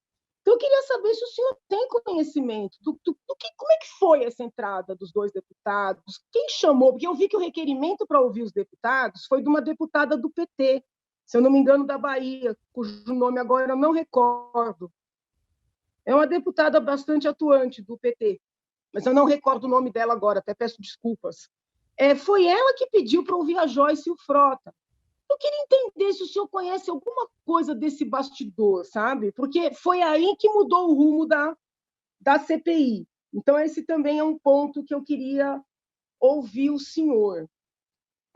Então, eu queria saber se o senhor tem conhecimento como é que foi essa entrada dos dois deputados, quem chamou, porque eu vi que o requerimento para ouvir os deputados foi de uma deputada do PT, se eu não me engano, da Bahia, cujo nome agora eu não recordo. É uma deputada bastante atuante do PT, mas eu não recordo o nome dela agora, até peço desculpas. Foi ela que pediu para ouvir a Joyce e o Frota. Eu queria entender se o senhor conhece alguma coisa desse bastidor, sabe? Porque foi aí que mudou o rumo da CPI. Então, esse também é um ponto que eu queria ouvir o senhor.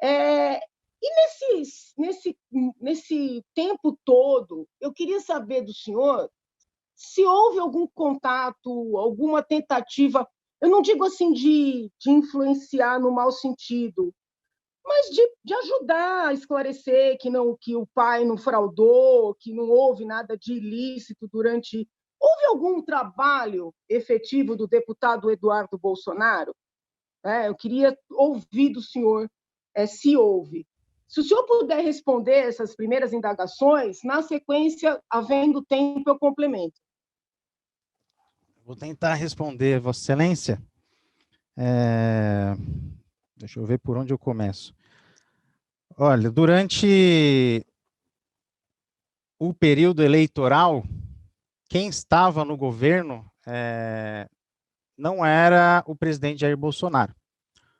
E nesse tempo todo, eu queria saber do senhor se houve algum contato, alguma tentativa, eu não digo assim de influenciar no mau sentido, mas de ajudar a esclarecer que o pai não fraudou, que não houve nada de ilícito durante... Houve algum trabalho efetivo do deputado Eduardo Bolsonaro? Eu queria ouvir do senhor se houve. Se o senhor puder responder essas primeiras indagações, na sequência, havendo tempo, eu complemento. Vou tentar responder, Vossa Excelência. Deixa eu ver por onde eu começo. Olha, durante o período eleitoral, quem estava no governo não era o presidente Jair Bolsonaro.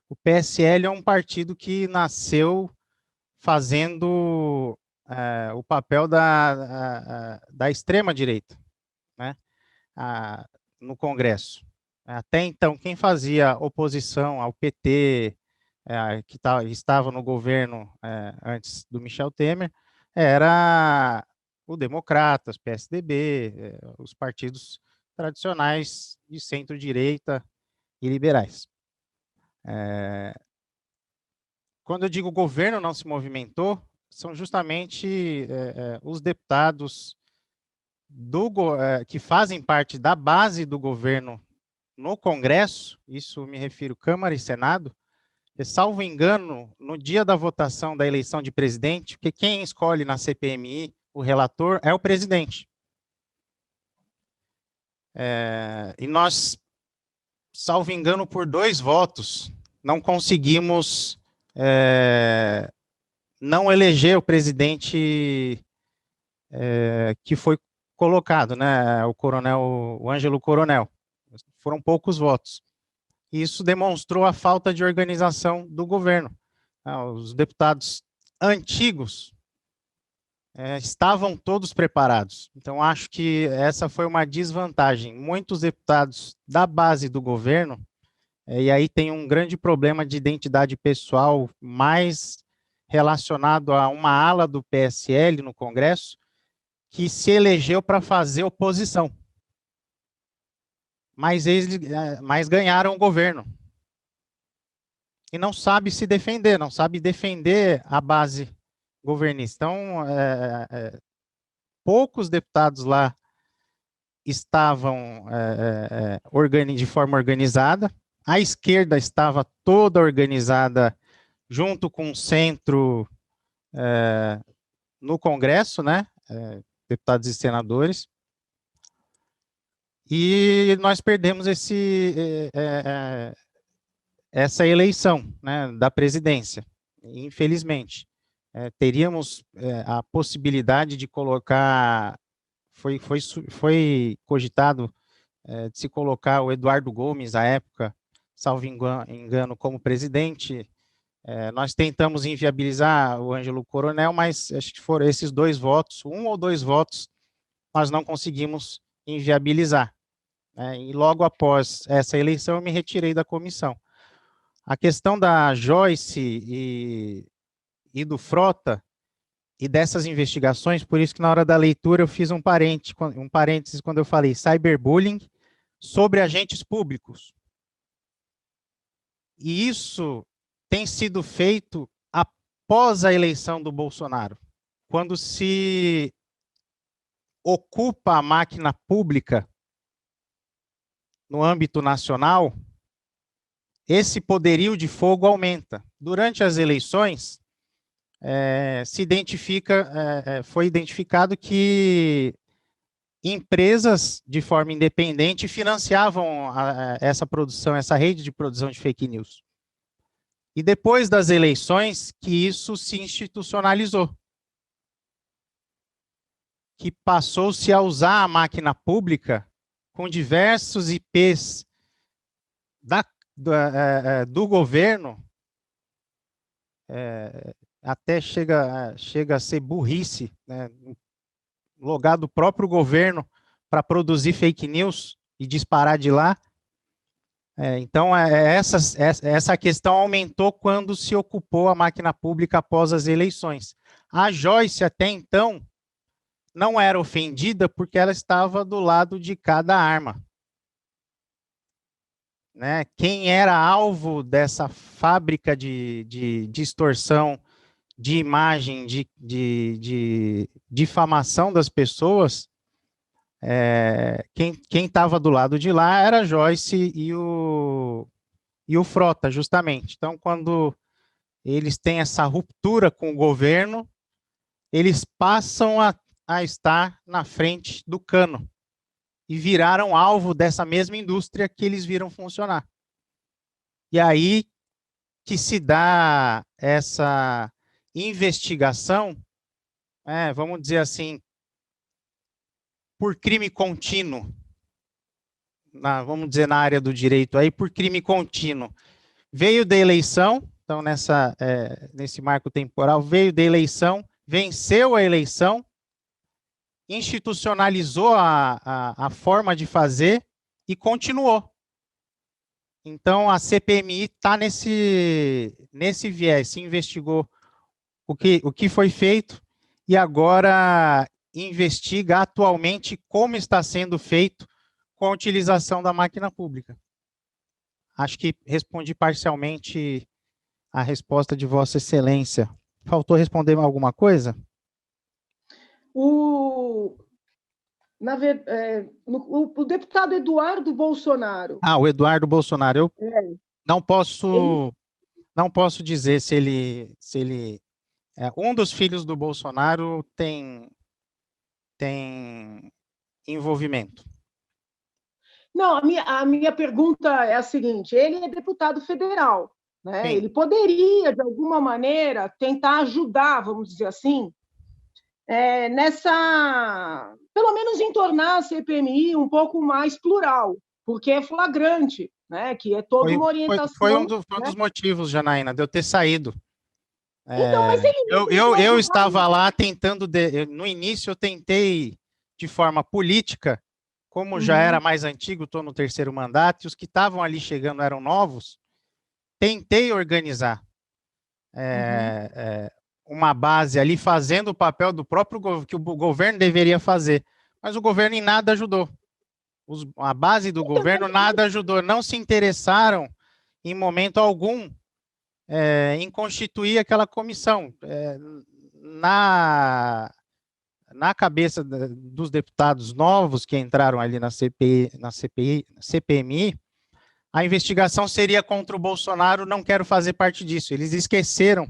O PSL é um partido que nasceu fazendo o papel da extrema-direita, né, no Congresso. Até então, quem fazia oposição ao PT, que estava no governo antes do Michel Temer, era o Democratas, PSDB, os partidos tradicionais de centro-direita e liberais. Quando eu digo governo não se movimentou, são justamente os deputados que fazem parte da base do governo no Congresso, isso me refiro Câmara e Senado, e, salvo engano, no dia da votação da eleição de presidente, porque quem escolhe na CPMI o relator é o presidente. E nós, salvo engano, por 2 votos, não conseguimos não eleger o presidente que foi colocado, né, o Ângelo Coronel. Foram poucos votos. Isso demonstrou a falta de organização do governo. Os deputados antigos estavam todos preparados. Então, acho que essa foi uma desvantagem. Muitos deputados da base do governo, e aí tem um grande problema de identidade pessoal, mais relacionado a uma ala do PSL no Congresso, que se elegeu para fazer oposição. Mas ganharam o governo. E não sabe se defender, não sabe defender a base governista. Então, poucos deputados lá estavam de forma organizada, a esquerda estava toda organizada junto com o centro no Congresso, né, deputados e senadores, e nós perdemos essa eleição, né, da presidência, infelizmente. Teríamos a possibilidade de colocar, foi cogitado de se colocar o Eduardo Gomes, à época, salvo engano, como presidente. Nós tentamos inviabilizar o Ângelo Coronel, mas acho que foram esses 2 votos, 1 ou 2 votos, nós não conseguimos inviabilizar. E logo após essa eleição, eu me retirei da comissão. A questão da Joyce e do Frota, e dessas investigações, por isso que na hora da leitura eu fiz um parênteses quando eu falei cyberbullying sobre agentes públicos. E isso tem sido feito após a eleição do Bolsonaro, quando se ocupa a máquina pública no âmbito nacional, esse poderio de fogo aumenta. Durante as eleições, foi identificado que empresas de forma independente financiavam essa produção, essa rede de produção de fake news. E depois das eleições, que isso se institucionalizou, que passou-se a usar a máquina pública com diversos IPs do governo, até chega a ser burrice, né? Logar do próprio governo para produzir fake news e disparar de lá. Então, essa questão aumentou quando se ocupou a máquina pública após as eleições. A Joyce, até então, não era ofendida porque ela estava do lado de cada arma. Né? Quem era alvo dessa fábrica de distorção de imagem, de difamação das pessoas, quem estava do lado de lá era a Joyce e o Frota, justamente. Então, quando eles têm essa ruptura com o governo, eles passam a estar na frente do cano e viraram alvo dessa mesma indústria que eles viram funcionar. E aí que se dá essa investigação, vamos dizer assim, por crime contínuo, vamos dizer na área do direito aí, por crime contínuo. Veio da eleição, então nesse marco temporal, veio da eleição, venceu a eleição, institucionalizou a forma de fazer e continuou. Então, a CPMI está nesse viés, se investigou o que foi feito e agora investiga atualmente como está sendo feito com a utilização da máquina pública. Acho que respondi parcialmente a resposta de Vossa Excelência. Faltou responder alguma coisa? O deputado Eduardo Bolsonaro. O Eduardo Bolsonaro. Eu não posso dizer se ele um dos filhos do Bolsonaro tem envolvimento. Não, a minha pergunta é a seguinte: ele é deputado federal, né? Sim. Ele poderia, de alguma maneira, tentar ajudar, vamos dizer assim, pelo menos em tornar a CPMI um pouco mais plural, porque é flagrante, né? Que é toda uma orientação. Foi um dos motivos, Janaína, de eu ter saído. Então, mas eu estava lá tentando, no início eu tentei de forma política, como já era mais antigo, estou no 3º mandato, e os que estavam ali chegando eram novos, tentei organizar uma base ali, fazendo o papel do próprio que o governo deveria fazer, mas o governo em nada ajudou. A base do governo nada ajudou, não se interessaram em momento algum em constituir aquela comissão. Na cabeça dos deputados novos que entraram ali na CPMI, a investigação seria contra o Bolsonaro, não quero fazer parte disso. Eles esqueceram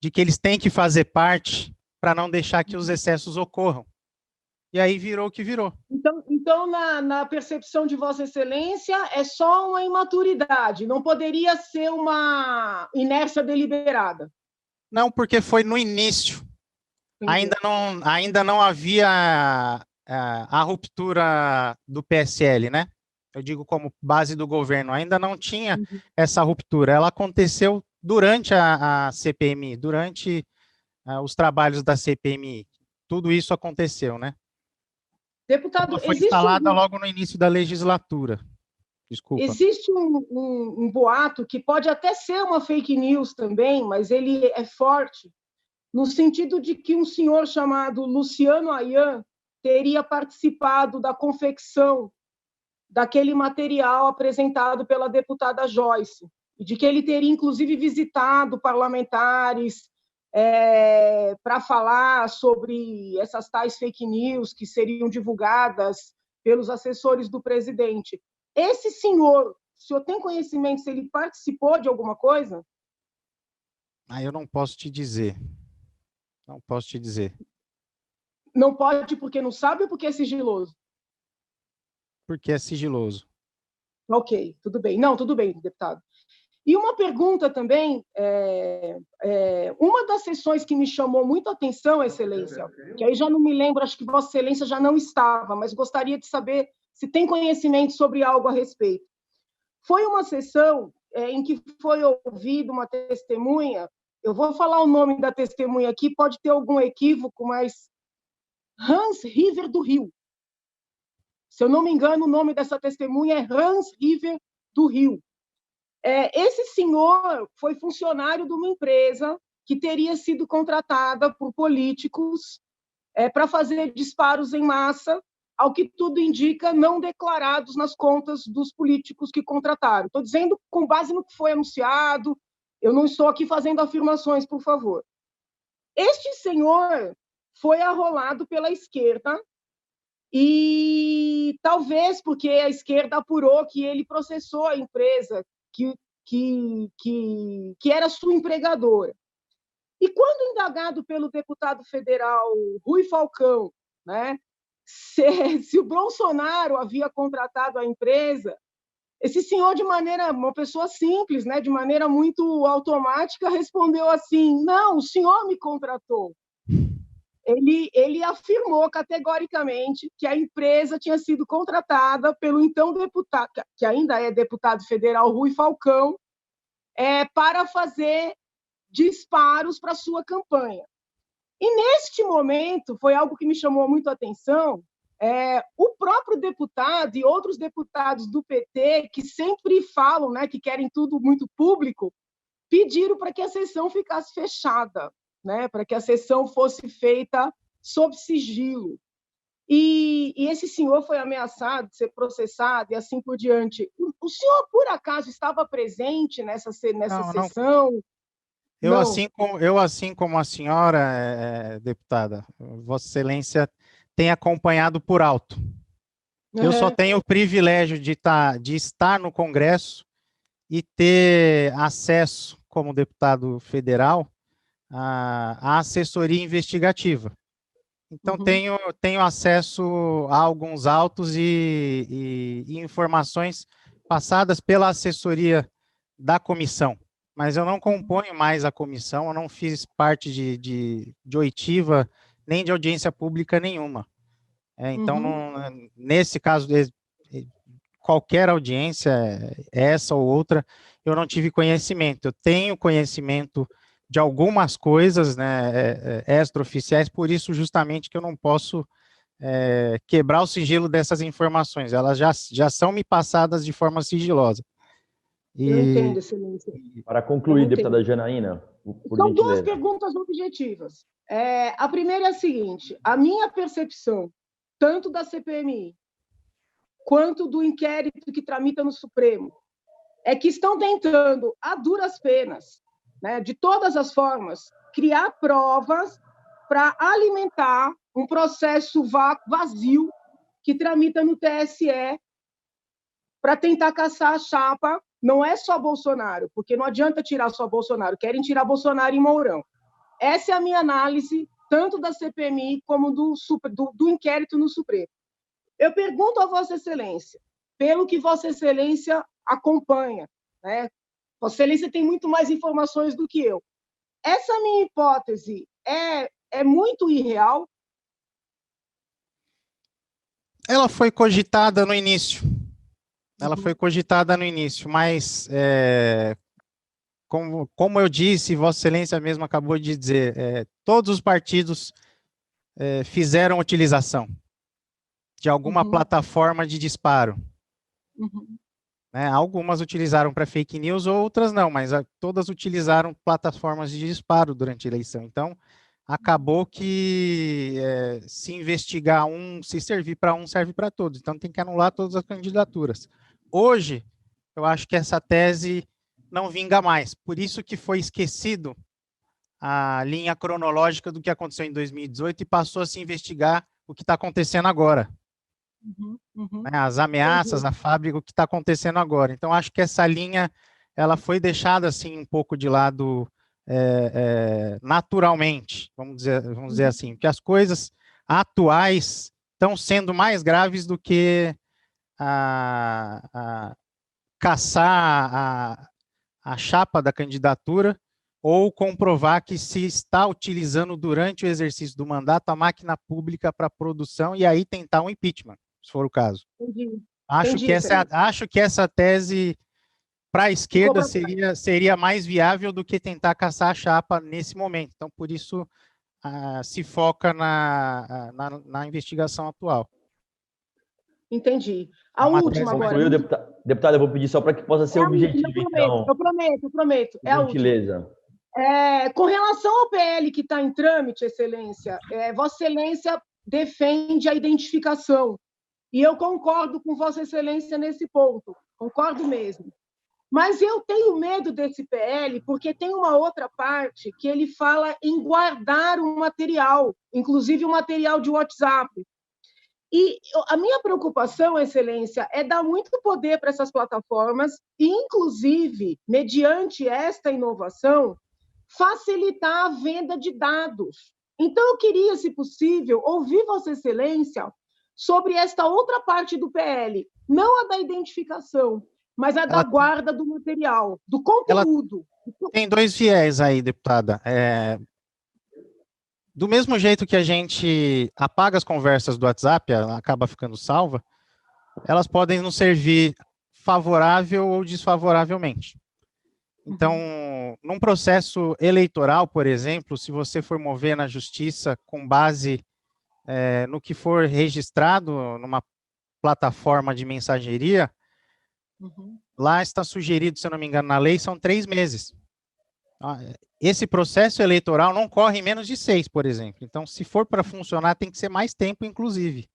de que eles têm que fazer parte para não deixar que os excessos ocorram. E aí virou o que virou. Então na percepção de Vossa Excelência, é só uma imaturidade, não poderia ser uma inércia deliberada. Não, porque foi no início. Ainda não havia a ruptura do PSL, né? Eu digo como base do governo, ainda não tinha essa ruptura. Ela aconteceu durante a CPMI, durante os trabalhos da CPMI. Tudo isso aconteceu, né? Deputado, foi instalada logo no início da legislatura. Desculpa. Existe um boato que pode até ser uma fake news também, mas ele é forte, no sentido de que um senhor chamado Luciano Ayan teria participado da confecção daquele material apresentado pela deputada Joyce. e de que ele teria, inclusive, visitado parlamentares para falar sobre essas tais fake news que seriam divulgadas pelos assessores do presidente. Esse senhor, o senhor tem conhecimento se ele participou de alguma coisa? Eu não posso te dizer. Não posso te dizer. Não pode porque não sabe ou porque é sigiloso? Porque é sigiloso. Ok, tudo bem. Não, tudo bem, deputado. E uma pergunta também, uma das sessões que me chamou muito a atenção, Excelência, que aí já não me lembro, acho que Vossa Excelência já não estava, mas gostaria de saber se tem conhecimento sobre algo a respeito. Foi uma sessão em que foi ouvida uma testemunha, eu vou falar o nome da testemunha aqui, pode ter algum equívoco, mas Hans River do Rio. Se eu não me engano, o nome dessa testemunha é Hans River do Rio. Esse senhor foi funcionário de uma empresa que teria sido contratada por políticos para fazer disparos em massa, ao que tudo indica, não declarados nas contas dos políticos que contrataram. Estou dizendo com base no que foi anunciado, eu não estou aqui fazendo afirmações, por favor. Este senhor foi arrolado pela esquerda e talvez porque a esquerda apurou que ele processou a empresa que era sua empregadora. E quando indagado pelo deputado federal Rui Falcão, né, se o Bolsonaro havia contratado a empresa, esse senhor, uma pessoa simples, né, de maneira muito automática, respondeu assim: não, o senhor me contratou. Ele afirmou categoricamente que a empresa tinha sido contratada pelo então deputado, que ainda é deputado federal, Rui Falcão, para fazer disparos para sua campanha. E, neste momento, foi algo que me chamou muito a atenção, o próprio deputado e outros deputados do PT, que sempre falam, né, que querem tudo muito público, pediram para que a sessão ficasse fechada, né, para que a sessão fosse feita sob sigilo. E esse senhor foi ameaçado de ser processado e assim por diante. O senhor, por acaso, estava presente nessa sessão? Eu, assim como a senhora, deputada, Vossa Excelência tem acompanhado por alto. Eu só tenho o privilégio de estar no Congresso e ter acesso, como deputado federal, à assessoria investigativa. Então, tenho acesso a alguns autos e informações passadas pela assessoria da comissão, mas eu não componho mais a comissão, eu não fiz parte de oitiva, nem de audiência pública nenhuma. Então, nesse caso, qualquer audiência, essa ou outra, eu não tive conhecimento. Eu tenho conhecimento de algumas coisas, né, extraoficiais, por isso justamente que eu não posso quebrar o sigilo dessas informações. Elas já são me passadas de forma sigilosa. Eu entendo, Excelência. Para concluir, deputada Janaína, são duas perguntas objetivas. A primeira é a seguinte: a minha percepção, tanto da CPMI quanto do inquérito que tramita no Supremo, é que estão tentando, a duras penas, né, de todas as formas, criar provas para alimentar um processo vazio que tramita no TSE para tentar caçar a chapa. Não é só Bolsonaro, porque não adianta tirar só Bolsonaro, querem tirar Bolsonaro e Mourão. Essa é a minha análise, tanto da CPMI como do inquérito no Supremo. Eu pergunto a Vossa Excelência, pelo que Vossa Excelência acompanha, né? Vossa Excelência tem muito mais informações do que eu. Essa minha hipótese é muito irreal? Ela foi cogitada no início. Mas, como eu disse, Vossa Excelência mesmo acabou de dizer, todos os partidos fizeram utilização de alguma plataforma de disparo. Né? Algumas utilizaram para fake news, outras não, mas todas utilizaram plataformas de disparo durante a eleição. Então, acabou que se investigar se servir para um, serve para todos. Então, tem que anular todas as candidaturas. Hoje, eu acho que essa tese não vinga mais. Por isso que foi esquecido a linha cronológica do que aconteceu em 2018 e passou a se investigar o que está acontecendo agora. Né, as ameaças, a fábrica, o que está acontecendo agora. Então, acho que essa linha ela foi deixada assim um pouco de lado naturalmente, vamos dizer assim, porque as coisas atuais estão sendo mais graves do que caçar a chapa da candidatura ou comprovar que se está utilizando durante o exercício do mandato a máquina pública para produção e aí tentar um impeachment, se for o caso. Entendi. Acho que essa tese para a esquerda seria mais viável do que tentar caçar a chapa nesse momento. Então, por isso, se foca na investigação atual. Entendi. A última agora. Deputado, eu vou pedir só para que possa ser objetivo, então. Eu prometo. É a última. Gentileza. Com relação ao PL que está em trâmite, Excelência, Vossa Excelência defende a identificação. E eu concordo com Vossa Excelência nesse ponto. Concordo mesmo. Mas eu tenho medo desse PL porque tem uma outra parte que ele fala em guardar um material, inclusive um material de WhatsApp. E a minha preocupação, Excelência, é dar muito poder para essas plataformas e, inclusive, mediante esta inovação, facilitar a venda de dados. Então, eu queria, se possível, ouvir Vossa Excelência sobre esta outra parte do PL, não a da identificação, mas a da guarda do material, do conteúdo. Tem dois viés aí, deputada. Do mesmo jeito que a gente apaga as conversas do WhatsApp, ela acaba ficando salva, elas podem nos servir favorável ou desfavoravelmente. Então, num processo eleitoral, por exemplo, se você for mover na justiça com base no que for registrado numa plataforma de mensageria, lá está sugerido, se eu não me engano, na lei, são 3 meses. Esse processo eleitoral não corre em menos de 6, por exemplo. Então, se for para funcionar, tem que ser mais tempo, inclusive.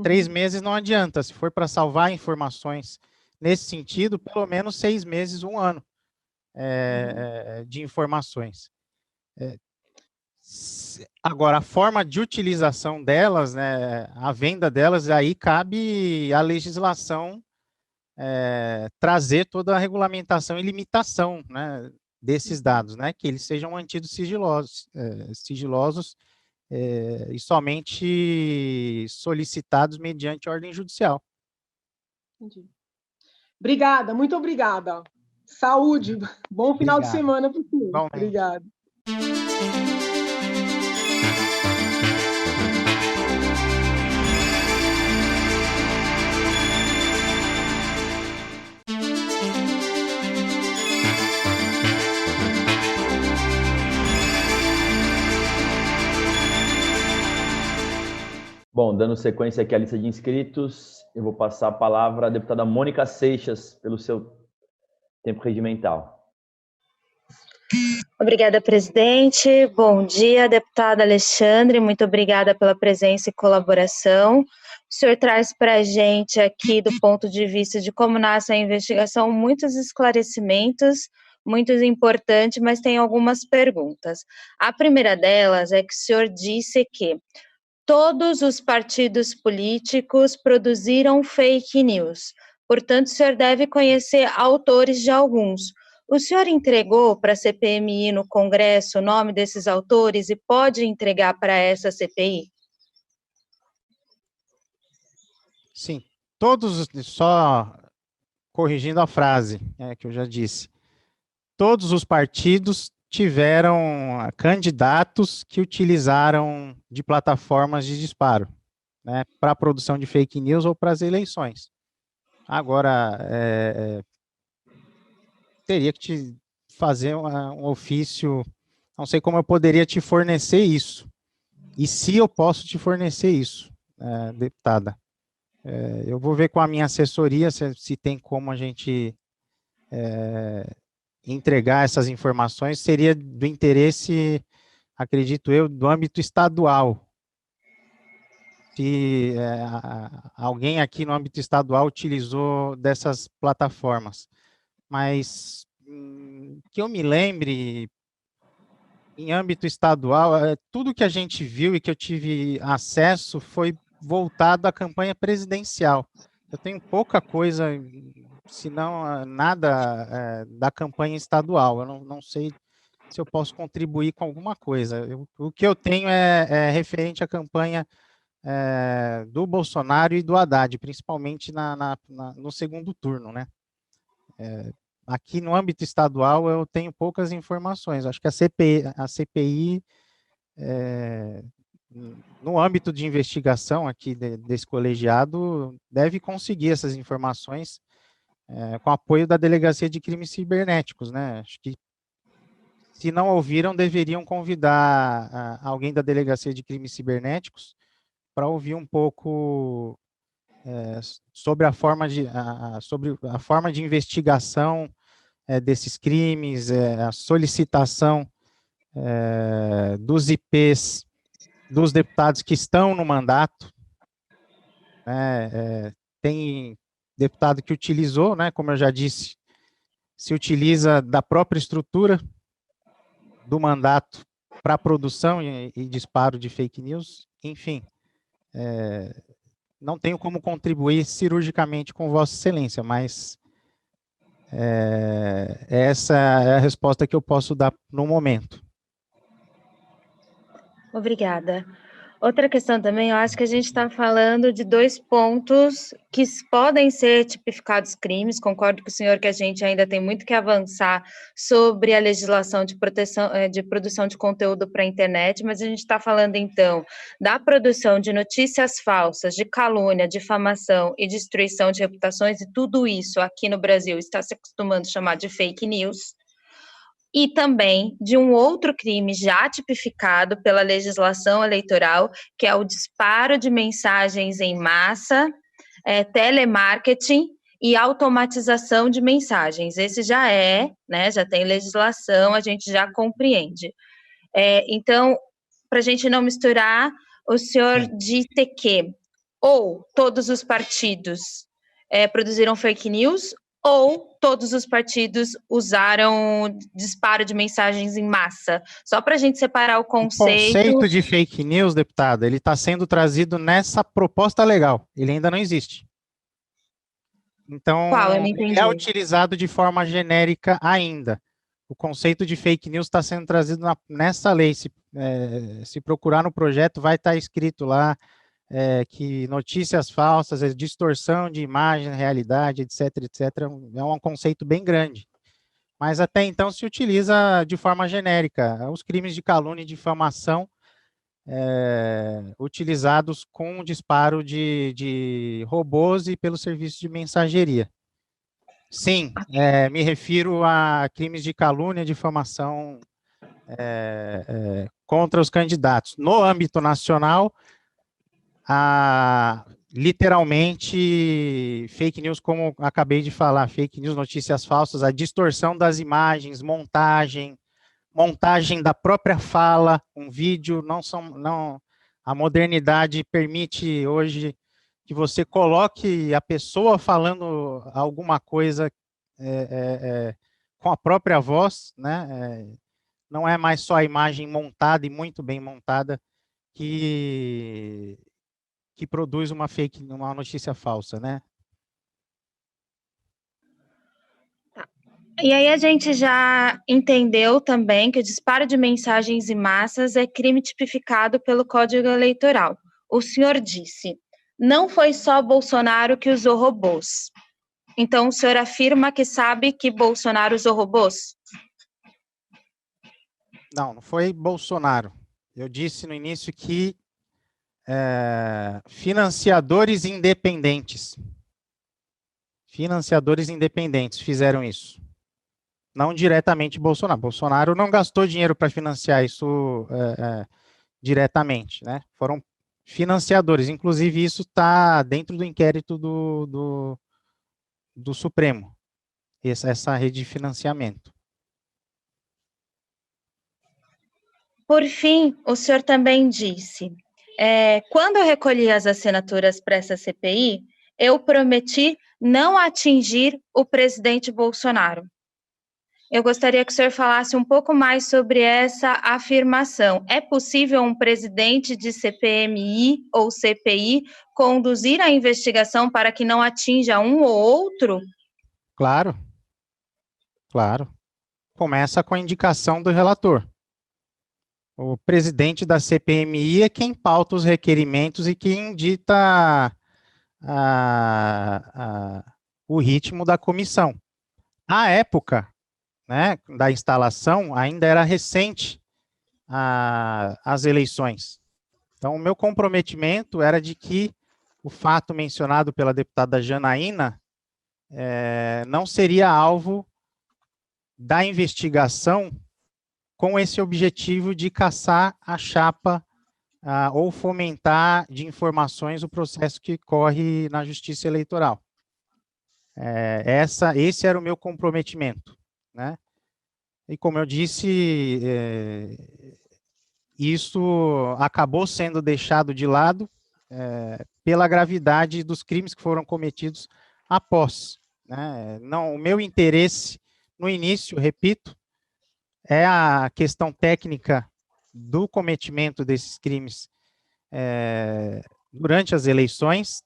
3 meses não adianta. Se for para salvar informações nesse sentido, pelo menos 6 meses, 1 ano de informações. Agora, a forma de utilização delas, né, a venda delas, aí cabe à legislação trazer toda a regulamentação e limitação, né, desses dados, né, que eles sejam mantidos sigilosos e somente solicitados mediante ordem judicial. Entendi. Obrigada, muito obrigada. Saúde, bom final de semana para você. Obrigada. Bom, dando sequência aqui à lista de inscritos, eu vou passar a palavra à deputada Mônica Seixas, pelo seu tempo regimental. Obrigada, presidente. Bom dia, deputada Alexandre, muito obrigada pela presença e colaboração. O senhor traz para a gente aqui, do ponto de vista de como nasce a investigação, muitos esclarecimentos, muito importantes, mas tem algumas perguntas. A primeira delas é que o senhor disse que todos os partidos políticos produziram fake news, portanto, o senhor deve conhecer autores de alguns. O senhor entregou para a CPMI no Congresso o nome desses autores e pode entregar para essa CPI? Sim, todos, só corrigindo a frase que eu já disse, todos os partidos tiveram candidatos que utilizaram de plataformas de disparo, né, para a produção de fake news ou para as eleições. Agora, teria que te fazer um ofício, não sei como eu poderia te fornecer isso, e se eu posso te fornecer isso, deputada. Eu vou ver com a minha assessoria se tem como a gente entregar essas informações. Seria do interesse, acredito eu, do âmbito estadual. Se alguém aqui no âmbito estadual utilizou dessas plataformas. mas que eu me lembre, em âmbito estadual, tudo que a gente viu e que eu tive acesso foi voltado à campanha presidencial. Eu tenho pouca coisa, se não nada, da campanha estadual. Eu não sei se eu posso contribuir com alguma coisa. O que eu tenho é referente à campanha do Bolsonaro e do Haddad, principalmente no segundo turno, né? Aqui no âmbito estadual eu tenho poucas informações. Acho que a CPI no âmbito de investigação aqui desse colegiado, deve conseguir essas informações com apoio da Delegacia de Crimes Cibernéticos, né? Acho que, se não ouviram, deveriam convidar alguém da Delegacia de Crimes Cibernéticos para ouvir um pouco sobre a forma de investigação desses crimes, a solicitação dos IPs dos deputados que estão no mandato, né? Tem deputado que utilizou, né, como eu já disse, se utiliza da própria estrutura do mandato para produção e disparo de fake news, enfim, não tenho como contribuir cirurgicamente com Vossa Excelência, mas essa é a resposta que eu posso dar no momento. Obrigada. Outra questão também, eu acho que a gente está falando de 2 pontos que podem ser tipificados crimes. Concordo com o senhor que a gente ainda tem muito que avançar sobre a legislação de proteção, de produção de conteúdo para a internet, mas a gente está falando, então, da produção de notícias falsas, de calúnia, difamação e destruição de reputações, e tudo isso aqui no Brasil está se acostumando a chamar de fake news. E também de um outro crime já tipificado pela legislação eleitoral, que é o disparo de mensagens em massa, telemarketing e automatização de mensagens. Esse já né, já tem legislação, a gente já compreende. Então, para a gente não misturar, o senhor disse que ou todos os partidos produziram fake news, ou todos os partidos usaram disparo de mensagens em massa? Só para a gente separar o conceito. O conceito de fake news, deputada, ele está sendo trazido nessa proposta legal. Ele ainda não existe. Então, Qual? Eu não entendi. é utilizado de forma genérica ainda. O conceito de fake news está sendo trazido nessa lei. Se procurar no projeto, vai estar escrito lá que notícias falsas, distorção de imagem, realidade, etc., é um conceito bem grande. Mas até então se utiliza de forma genérica os crimes de calúnia e difamação utilizados com disparo de robôs e pelo serviço de mensageria. Sim, me refiro a crimes de calúnia e difamação contra os candidatos. No âmbito nacional, literalmente, fake news, como acabei de falar, fake news, notícias falsas, a distorção das imagens, montagem da própria fala, um vídeo, a modernidade permite hoje que você coloque a pessoa falando alguma coisa com a própria voz, né? Não é mais só a imagem montada e muito bem montada que produz uma notícia falsa, né? E aí a gente já entendeu também que o disparo de mensagens em massas é crime tipificado pelo Código Eleitoral. O senhor disse, não foi só Bolsonaro que usou robôs. Então o senhor afirma que sabe que Bolsonaro usou robôs? Não foi Bolsonaro. Eu disse no início que financiadores independentes fizeram isso. Não diretamente Bolsonaro. Bolsonaro não gastou dinheiro para financiar isso diretamente, né? Foram financiadores. Inclusive, isso está dentro do inquérito do Supremo, essa rede de financiamento. Por fim, o senhor também disse, quando eu recolhi as assinaturas para essa CPI, eu prometi não atingir o presidente Bolsonaro. Eu gostaria que o senhor falasse um pouco mais sobre essa afirmação. É possível um presidente de CPMI ou CPI conduzir a investigação para que não atinja um ou outro? Claro, claro. Começa com a indicação do relator. O presidente da CPMI é quem pauta os requerimentos e quem dita o ritmo da comissão. À época, né, da instalação, ainda era recente as eleições. Então, o meu comprometimento era de que o fato mencionado pela deputada Janaína não seria alvo da investigação com esse objetivo de caçar a chapa ou fomentar de informações o processo que corre na Justiça Eleitoral. Esse era o meu comprometimento, né? E como eu disse, isso acabou sendo deixado de lado pela gravidade dos crimes que foram cometidos após, né? Não, o meu interesse no início, repito, é a questão técnica do cometimento desses crimes durante as eleições,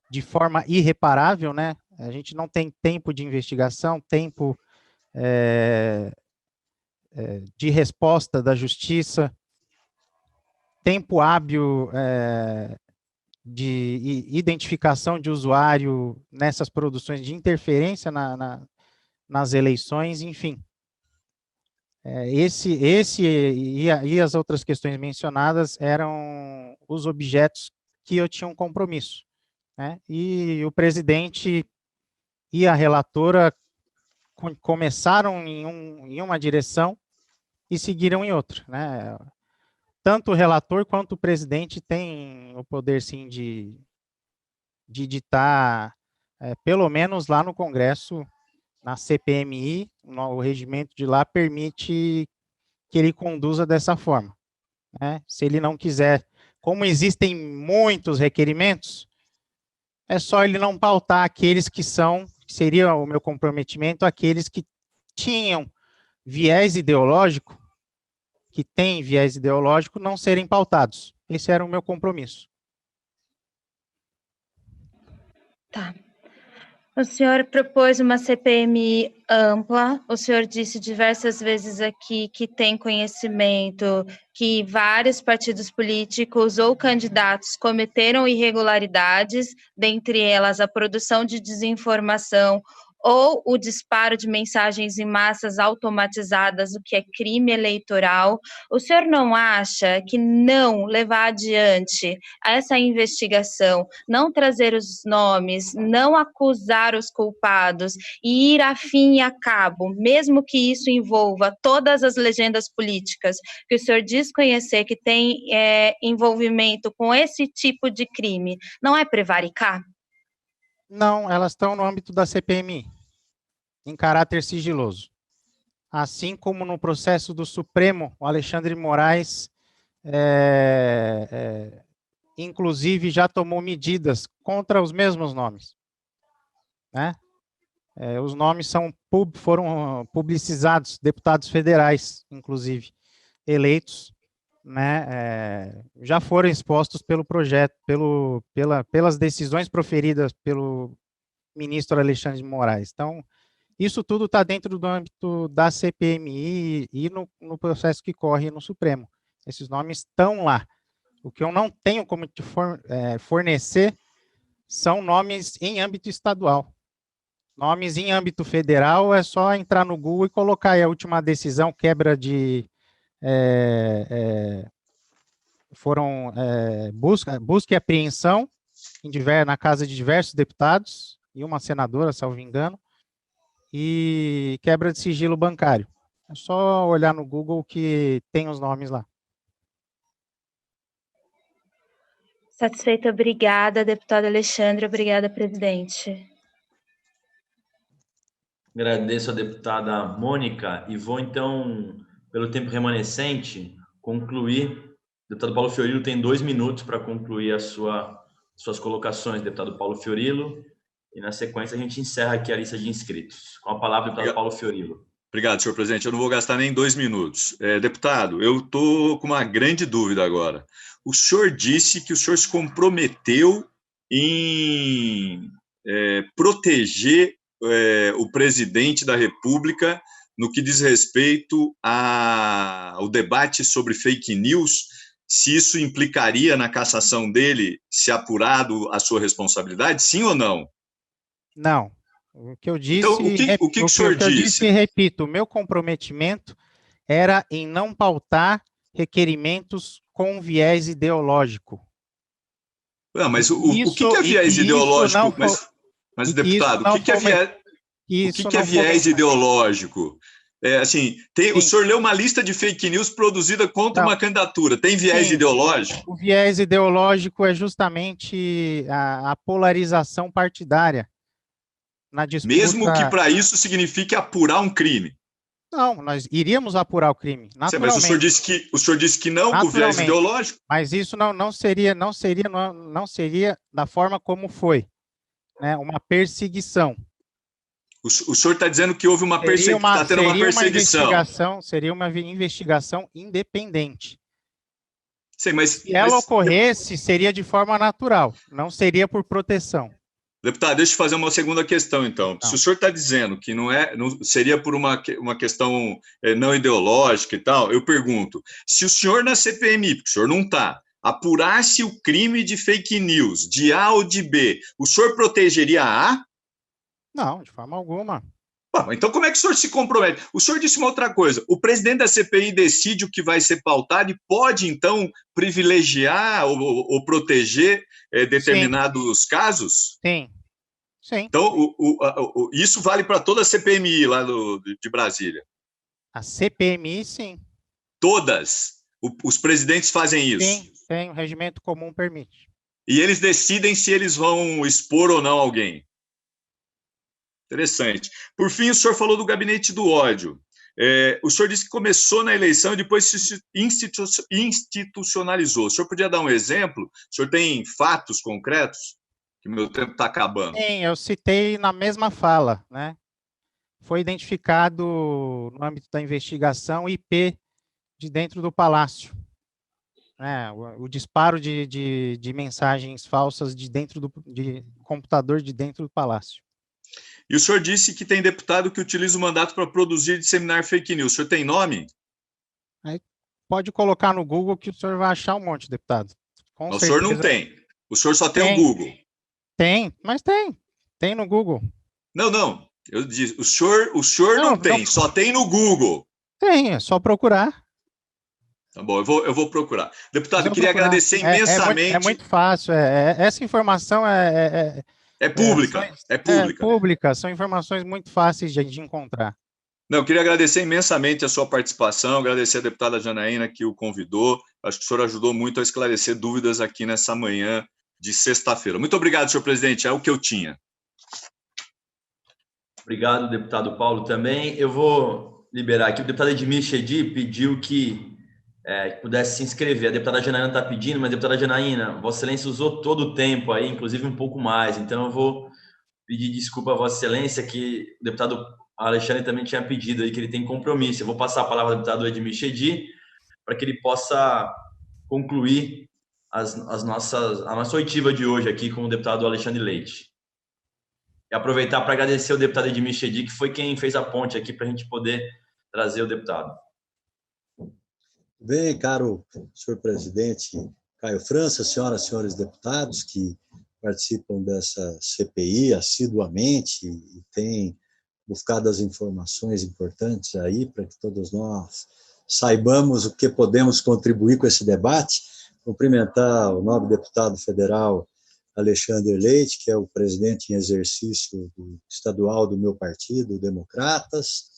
de forma irreparável, né? A gente não tem tempo de investigação, tempo de resposta da justiça, tempo hábil de identificação de usuário nessas produções de interferência nas eleições, enfim. E as outras questões mencionadas eram os objetos que eu tinha um compromisso, né? E o presidente e a relatora começaram em uma direção e seguiram em outra, né? Tanto o relator quanto o presidente têm o poder, sim, de ditar, pelo menos lá no Congresso, na CPMI, o regimento de lá permite que ele conduza dessa forma, né? Se ele não quiser, como existem muitos requerimentos, é só ele não pautar aqueles que seria o meu comprometimento, aqueles que tinham viés ideológico, que têm viés ideológico, não serem pautados. Esse era o meu compromisso. Tá. O senhor propôs uma CPMI ampla, o senhor disse diversas vezes aqui que tem conhecimento que vários partidos políticos ou candidatos cometeram irregularidades, dentre elas a produção de desinformação ou o disparo de mensagens em massas automatizadas, o que é crime eleitoral. O senhor não acha que não levar adiante essa investigação, não trazer os nomes, não acusar os culpados e ir a fim e a cabo, mesmo que isso envolva todas as legendas políticas que o senhor diz conhecer, que tem envolvimento com esse tipo de crime, não é prevaricar? Não, elas estão no âmbito da CPMI, em caráter sigiloso. Assim como no processo do Supremo, o Alexandre Moraes, inclusive, já tomou medidas contra os mesmos nomes, né? Os nomes foram publicizados, deputados federais, inclusive, eleitos, né? Já foram expostos pelo projeto, pelas decisões proferidas pelo ministro Alexandre de Moraes. Então, isso tudo está dentro do âmbito da CPMI e no processo que corre no Supremo. Esses nomes estão lá. O que eu não tenho como te fornecer são nomes em âmbito estadual. Nomes em âmbito federal é só entrar no Google e colocar aí a última decisão, quebra de... busca e apreensão na casa de diversos deputados e uma senadora, salvo engano, e quebra de sigilo bancário. É só olhar no Google que tem os nomes lá. Satisfeita, obrigada, deputado Alexandre, obrigada, presidente. Agradeço a deputada Mônica e vou, então, pelo tempo remanescente, concluir. O deputado Paulo Fiorino tem 2 minutos para concluir a sua suas colocações, deputado Paulo Fiorilo, e na sequência a gente encerra aqui a lista de inscritos. Com a palavra, deputado Paulo Fiorilo. Obrigado, senhor presidente. Eu não vou gastar nem 2 minutos. Deputado, eu estou com uma grande dúvida agora. O senhor disse que o senhor se comprometeu em proteger o presidente da República no que diz respeito ao debate sobre fake news, se isso implicaria na cassação dele, se apurado a sua responsabilidade, sim ou não? Não. O que eu disse, então, o que o senhor disse? Eu disse e repito, o meu comprometimento era em não pautar requerimentos com viés ideológico. Não, mas o que é viés ideológico? Mas deputado, o que é viés ideológico? O senhor leu uma lista de fake news produzida contra uma candidatura. Tem viés ideológico? O viés ideológico é justamente a polarização partidária na disputa. Mesmo que para isso signifique apurar um crime. Não, nós iríamos apurar o crime, naturalmente. Mas o senhor disse que não, com viés ideológico. Mas isso não seria da forma como foi, né? Uma perseguição. O senhor está dizendo que houve uma perseguição, está tendo uma perseguição. Seria uma investigação independente. Sim, mas se ela ocorresse, seria de forma natural, não seria por proteção. Deputado, deixa eu fazer uma segunda questão, então. Se o senhor está dizendo que não seria por uma questão não ideológica e tal, eu pergunto, se o senhor na CPMI, porque o senhor não está, apurasse o crime de fake news, de A ou de B, o senhor protegeria a A? Não, de forma alguma. Então, como é que o senhor se compromete? O senhor disse uma outra coisa. O presidente da CPI decide o que vai ser pautado e pode, então, privilegiar ou proteger determinados casos? Sim. Então, isso vale para toda a CPMI lá de Brasília? A CPMI, sim. Todas? Os presidentes fazem isso? Sim, tem. O regimento comum permite. E eles decidem se eles vão expor ou não alguém? Interessante. Por fim, o senhor falou do gabinete do ódio. O senhor disse que começou na eleição e depois se institucionalizou. O senhor podia dar um exemplo? O senhor tem fatos concretos? Que meu tempo está acabando. Sim, eu citei na mesma fala, né? Foi identificado no âmbito da investigação IP de dentro do Palácio. O disparo de mensagens falsas de computador de dentro do Palácio. E o senhor disse que tem deputado que utiliza o mandato para produzir e disseminar fake news. O senhor tem nome? Pode colocar no Google que o senhor vai achar um monte, deputado. O senhor não tem. O senhor só tem o Google. Tem, mas tem. Tem no Google. Não. Eu disse, o senhor não tem, só tem no Google. Tem, é só procurar. Tá bom, eu vou procurar. Deputado, eu queria agradecer imensamente. É muito fácil. Essa informação é pública. É pública. São informações muito fáceis de encontrar. Não, eu queria agradecer imensamente a sua participação, agradecer a deputada Janaína que o convidou. Acho que o senhor ajudou muito a esclarecer dúvidas aqui nessa manhã de sexta-feira. Muito obrigado, senhor presidente. É o que eu tinha. Obrigado, deputado Paulo, também. Eu vou liberar aqui. O deputado Edmir Chedi pediu que pudesse se inscrever. A deputada Janaína está pedindo, mas, deputada Janaína, Vossa Excelência usou todo o tempo aí, inclusive um pouco mais. Então, eu vou pedir desculpa a Vossa Excelência, que o deputado Alexandre também tinha pedido aí, que ele tem compromisso. Eu vou passar a palavra ao deputado Edmir Chedi para que ele possa concluir a nossa oitiva de hoje aqui com o deputado Alexandre Leite. E aproveitar para agradecer ao deputado Edmir Chedi, que foi quem fez a ponte aqui para a gente poder trazer o deputado. Bem, caro senhor presidente Caio França, senhoras e senhores deputados que participam dessa CPI assiduamente e têm buscado as informações importantes aí para que todos nós saibamos o que podemos contribuir com esse debate. Cumprimentar o nobre deputado federal Alexandre Leite, que é o presidente em exercício estadual do meu partido, Democratas,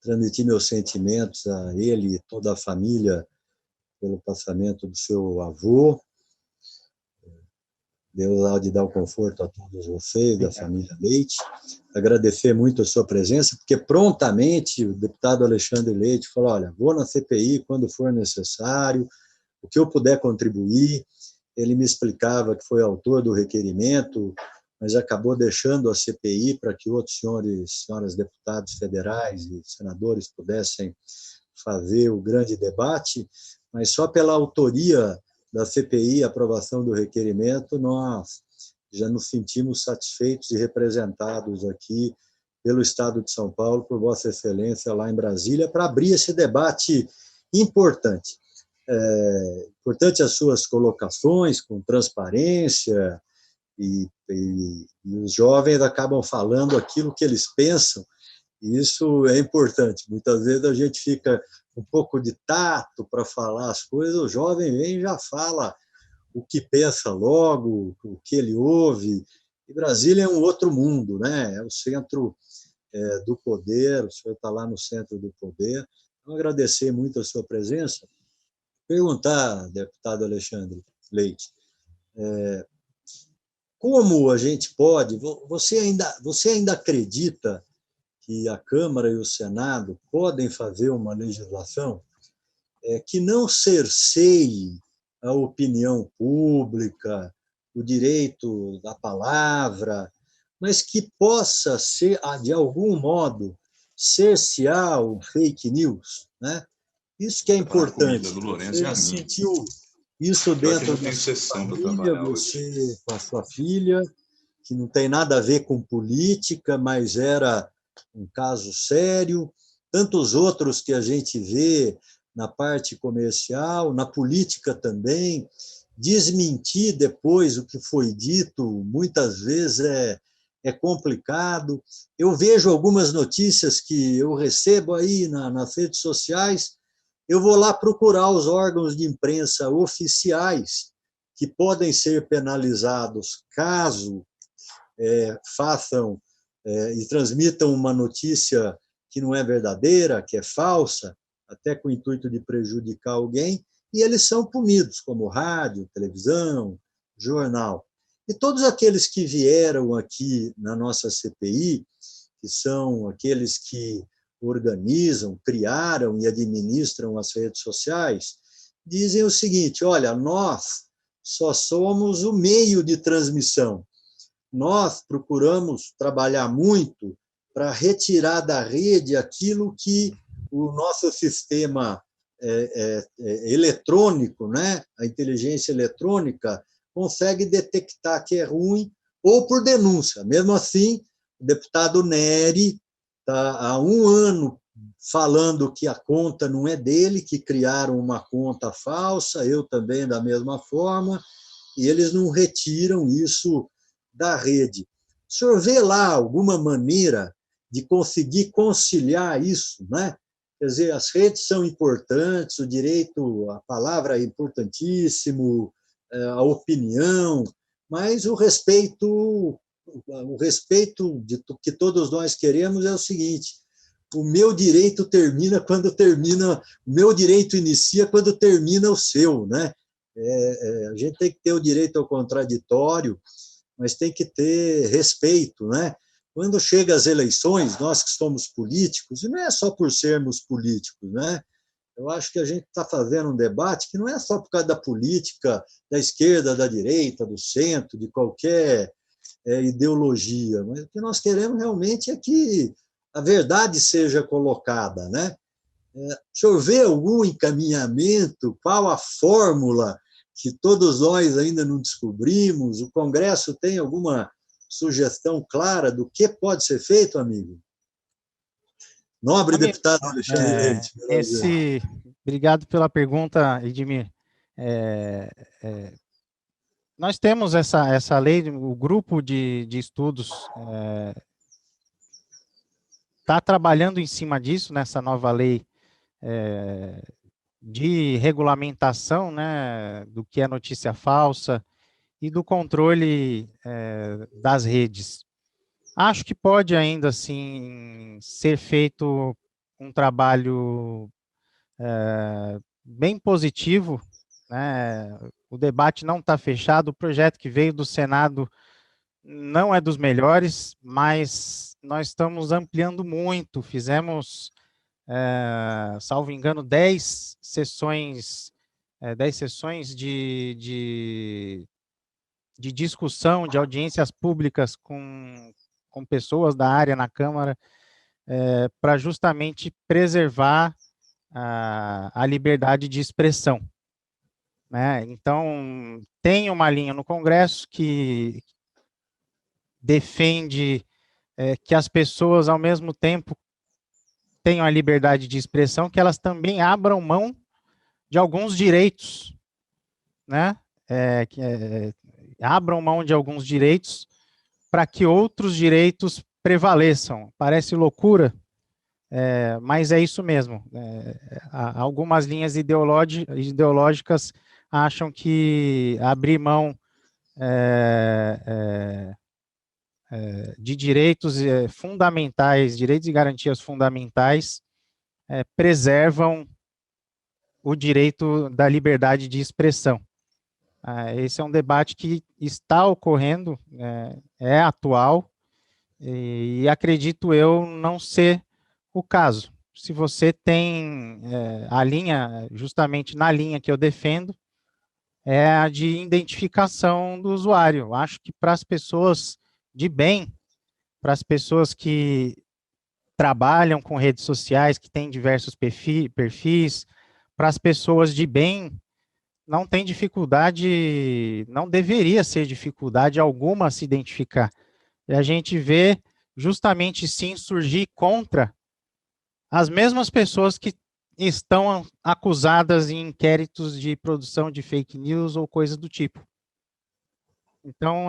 transmitir meus sentimentos a ele e toda a família pelo passamento do seu avô. Deus há de dar o conforto a todos vocês, da família Leite. Agradecer muito a sua presença, porque prontamente o deputado Alexandre Leite falou, olha, vou na CPI quando for necessário, o que eu puder contribuir. ele me explicava que foi autor do requerimento, mas acabou deixando a CPI para que outros senhoras deputados federais e senadores pudessem fazer o grande debate, mas só pela autoria da CPI, a aprovação do requerimento, nós já nos sentimos satisfeitos e representados aqui pelo Estado de São Paulo, por Vossa Excelência lá em Brasília, para abrir esse debate importante. Importante as suas colocações, com transparência, e os jovens acabam falando aquilo que eles pensam, e isso é importante. Muitas vezes a gente fica um pouco de tato para falar as coisas, o jovem vem e já fala o que pensa logo, o que ele ouve. E Brasília é um outro mundo, né? É o centro do poder, o senhor está lá no centro do poder. Então, agradecer muito a sua presença. Perguntar, deputado Alexandre Leite, como a gente pode... Você ainda acredita que a Câmara e o Senado podem fazer uma legislação que não cerceie a opinião pública, o direito da palavra, mas que possa ser, de algum modo, cercear o fake news, né? Isso que é importante. Você sentiu isso dentro da sua família, você com a sua filha, que não tem nada a ver com política, mas era um caso sério. Tantos outros que a gente vê na parte comercial, na política também. Desmentir depois o que foi dito, muitas vezes é complicado. Eu vejo algumas notícias que eu recebo aí nas redes sociais, eu vou lá procurar os órgãos de imprensa oficiais que podem ser penalizados caso façam e transmitam uma notícia que não é verdadeira, que é falsa, até com o intuito de prejudicar alguém, e eles são punidos, como rádio, televisão, jornal. E todos aqueles que vieram aqui na nossa CPI, que são aqueles que organizam, criaram e administram as redes sociais, dizem o seguinte: olha, nós só somos o meio de transmissão. Nós procuramos trabalhar muito para retirar da rede aquilo que o nosso sistema eletrônico, né, a inteligência eletrônica, consegue detectar que é ruim, ou por denúncia. Mesmo assim, o deputado Nery está há 1 ano falando que a conta não é dele, que criaram uma conta falsa, eu também da mesma forma, e eles não retiram isso da rede. O senhor vê lá alguma maneira de conseguir conciliar isso, né? Quer dizer, as redes são importantes, o direito à palavra é importantíssimo, a opinião, mas o respeito que todos nós queremos é o seguinte: o meu direito termina quando termina, o meu direito inicia quando termina o seu, né? A gente tem que ter o direito ao contraditório, mas tem que ter respeito, né? Quando chega as eleições, nós que somos políticos, e não é só por sermos políticos, né? Eu acho que a gente está fazendo um debate que não é só por causa da política, da esquerda, da direita, do centro, de qualquer ideologia, mas o que nós queremos realmente é que a verdade seja colocada, né? O senhor vê algum encaminhamento? Qual a fórmula que todos nós ainda não descobrimos? O Congresso tem alguma sugestão clara do que pode ser feito, amigo? Nobre amigo, deputado Alexandre Leite. Obrigado pela pergunta, Edmir. Nós temos essa lei, o grupo de estudos está trabalhando em cima disso, nessa nova lei de regulamentação, né, do que é notícia falsa e do controle das redes. Acho que pode ainda assim ser feito um trabalho bem positivo, né? O debate não está fechado, o projeto que veio do Senado não é dos melhores, mas nós estamos ampliando muito, fizemos, salvo engano, 10 sessões 10 sessões de discussão, de audiências públicas com pessoas da área na Câmara, para justamente preservar a liberdade de expressão, né? Então, tem uma linha no Congresso que defende que as pessoas, ao mesmo tempo, tenham a liberdade de expressão, que elas também abram mão de alguns direitos, né? Abram mão de alguns direitos para que outros direitos prevaleçam. Parece loucura, mas é isso mesmo. Algumas linhas ideológicas acham que abrir mão de direitos fundamentais, direitos e garantias fundamentais, preservam o direito da liberdade de expressão. Esse é um debate que está ocorrendo, é atual, e acredito eu não ser o caso. Se você tem a linha, justamente na linha que eu defendo, é a de identificação do usuário. Eu acho que para as pessoas de bem, para as pessoas que trabalham com redes sociais, que têm diversos perfis, para as pessoas de bem, não tem dificuldade, não deveria ser dificuldade alguma se identificar. E a gente vê justamente sim surgir contra as mesmas pessoas que estão acusadas em inquéritos de produção de fake news ou coisa do tipo. Então,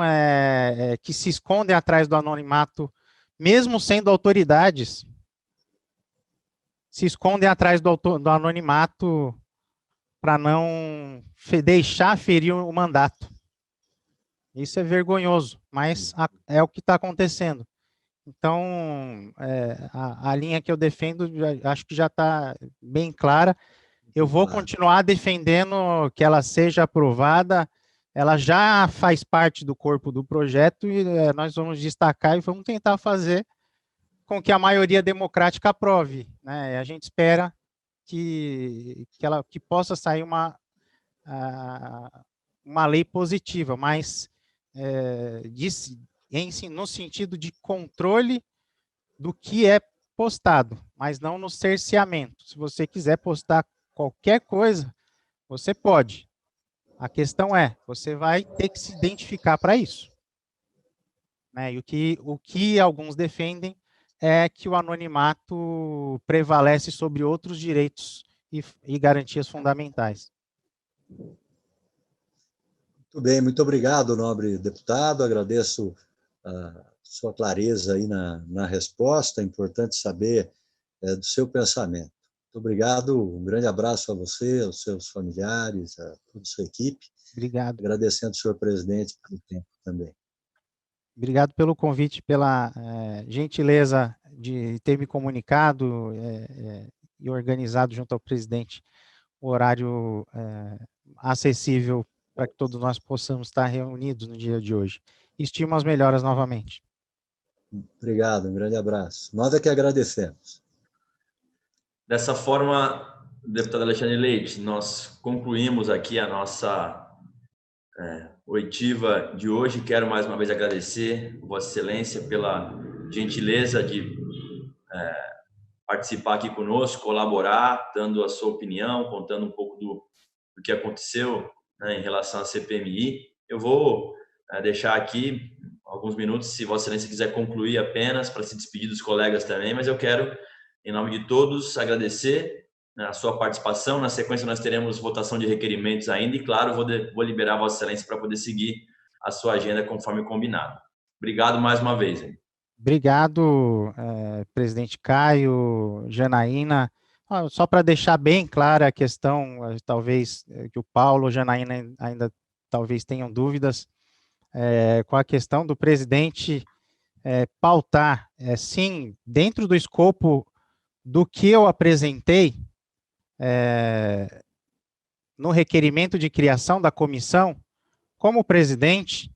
que se escondem atrás do anonimato, mesmo sendo autoridades, se escondem atrás do anonimato para não deixar ferir o mandato. Isso é vergonhoso, mas é o que está acontecendo. Então, a linha que eu defendo, acho que já está bem clara. Eu vou continuar defendendo que ela seja aprovada. Ela já faz parte do corpo do projeto e nós vamos destacar e vamos tentar fazer com que a maioria democrática aprove, né? A gente espera que possa sair uma lei positiva, mas no sentido de controle do que é postado, mas não no cerceamento. Se você quiser postar qualquer coisa, você pode. A questão você vai ter que se identificar para isso, né? E o que alguns defendem é que o anonimato prevalece sobre outros direitos e garantias fundamentais. Muito bem, muito obrigado, nobre deputado. Agradeço a sua clareza aí na resposta. É importante saber do seu pensamento. Muito obrigado, um grande abraço a você, aos seus familiares, a toda a sua equipe. Obrigado. Agradecendo ao senhor presidente pelo tempo também. Obrigado pelo convite, pela gentileza de ter me comunicado e organizado junto ao presidente o horário acessível para que todos nós possamos estar reunidos no dia de hoje. Estimo as melhoras novamente. Obrigado, um grande abraço. Nós é que agradecemos. Dessa forma, deputado Alexandre Leite, nós concluímos aqui a nossa oitiva de hoje. Quero mais uma vez agradecer Vossa Excelência pela gentileza de participar aqui conosco, colaborar, dando a sua opinião, contando um pouco do que aconteceu, né, em relação à CPMI. Eu vou deixar aqui alguns minutos, se Vossa Excelência quiser concluir apenas, para se despedir dos colegas também, mas eu quero, em nome de todos, agradecer a sua participação. Na sequência, nós teremos votação de requerimentos ainda e, claro, vou liberar Vossa Excelência para poder seguir a sua agenda conforme combinado. Obrigado mais uma vez. Obrigado, presidente Caio, Janaína. Só para deixar bem clara a questão, talvez que o Paulo ou Janaína ainda talvez tenham dúvidas, com a questão do presidente pautar, sim, dentro do escopo do que eu apresentei no requerimento de criação da comissão, como presidente,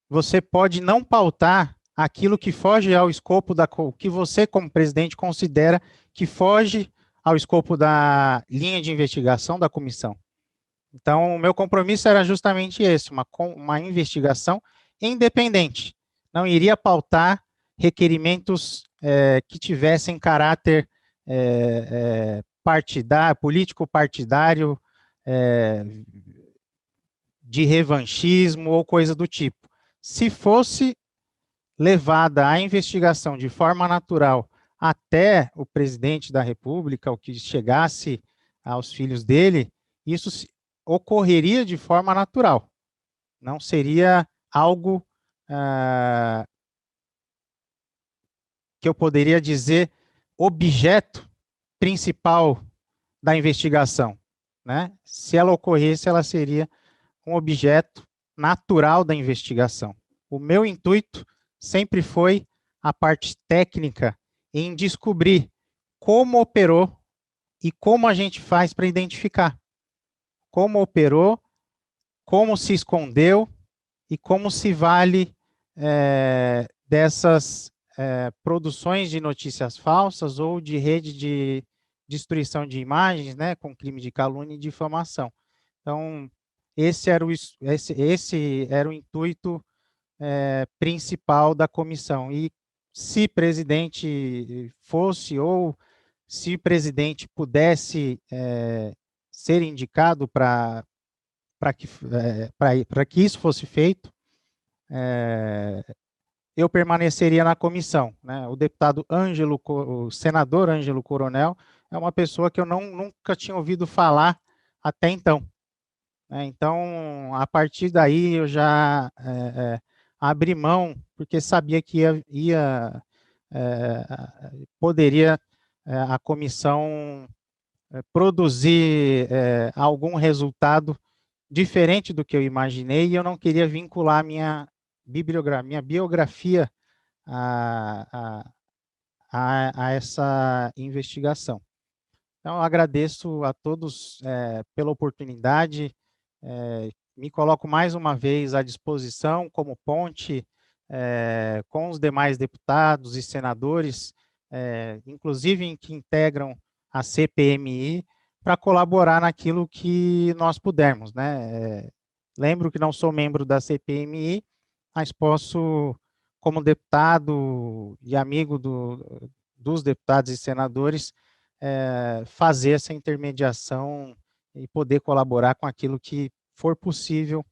você pode não pautar aquilo que foge ao escopo que você, como presidente, considera que foge ao escopo da linha de investigação da comissão. Então, o meu compromisso era justamente esse, uma investigação independente. Não iria pautar requerimentos que tivessem caráter político-partidário, de revanchismo ou coisa do tipo. Se fosse levada a investigação de forma natural até o presidente da República, ou que chegasse aos filhos dele, isso ocorreria de forma natural. Não seria algo que eu poderia dizer objeto principal da investigação, né? Se ela ocorresse, ela seria um objeto natural da investigação. O meu intuito sempre foi a parte técnica em descobrir como operou e como a gente faz para identificar. Como operou, como se escondeu e como se vale dessas produções de notícias falsas ou de rede de destruição de imagens, né, com crime de calúnia e difamação. Então, esse era o intuito principal da comissão. E se presidente fosse, ou se o presidente pudesse ser indicado para que isso fosse feito, eu permaneceria na comissão, né? O senador Ângelo Coronel é uma pessoa que eu nunca tinha ouvido falar até então. Então, a partir daí, eu já abri mão, porque sabia que poderia a comissão produzir algum resultado diferente do que eu imaginei, e eu não queria vincular minha biografia a essa investigação. Então, eu agradeço a todos pela oportunidade, me coloco mais uma vez à disposição como ponte com os demais deputados e senadores, inclusive que integram a CPMI, para colaborar naquilo que nós pudermos, né? Lembro que não sou membro da CPMI, mas posso, como deputado e amigo dos deputados e senadores, fazer essa intermediação e poder colaborar com aquilo que for possível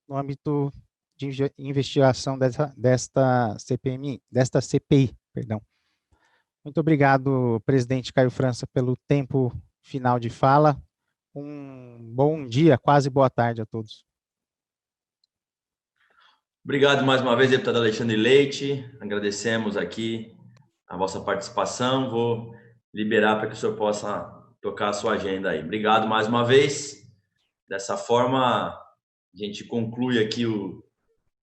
no âmbito de investigação desta CPI, perdão. Muito obrigado, presidente Caio França, pelo tempo final de fala. Um bom dia, quase boa tarde a todos. Obrigado mais uma vez, deputado Alexandre Leite. Agradecemos aqui a vossa participação. Vou liberar para que o senhor possa tocar a sua agenda aí. Obrigado mais uma vez. Dessa forma, a gente conclui aqui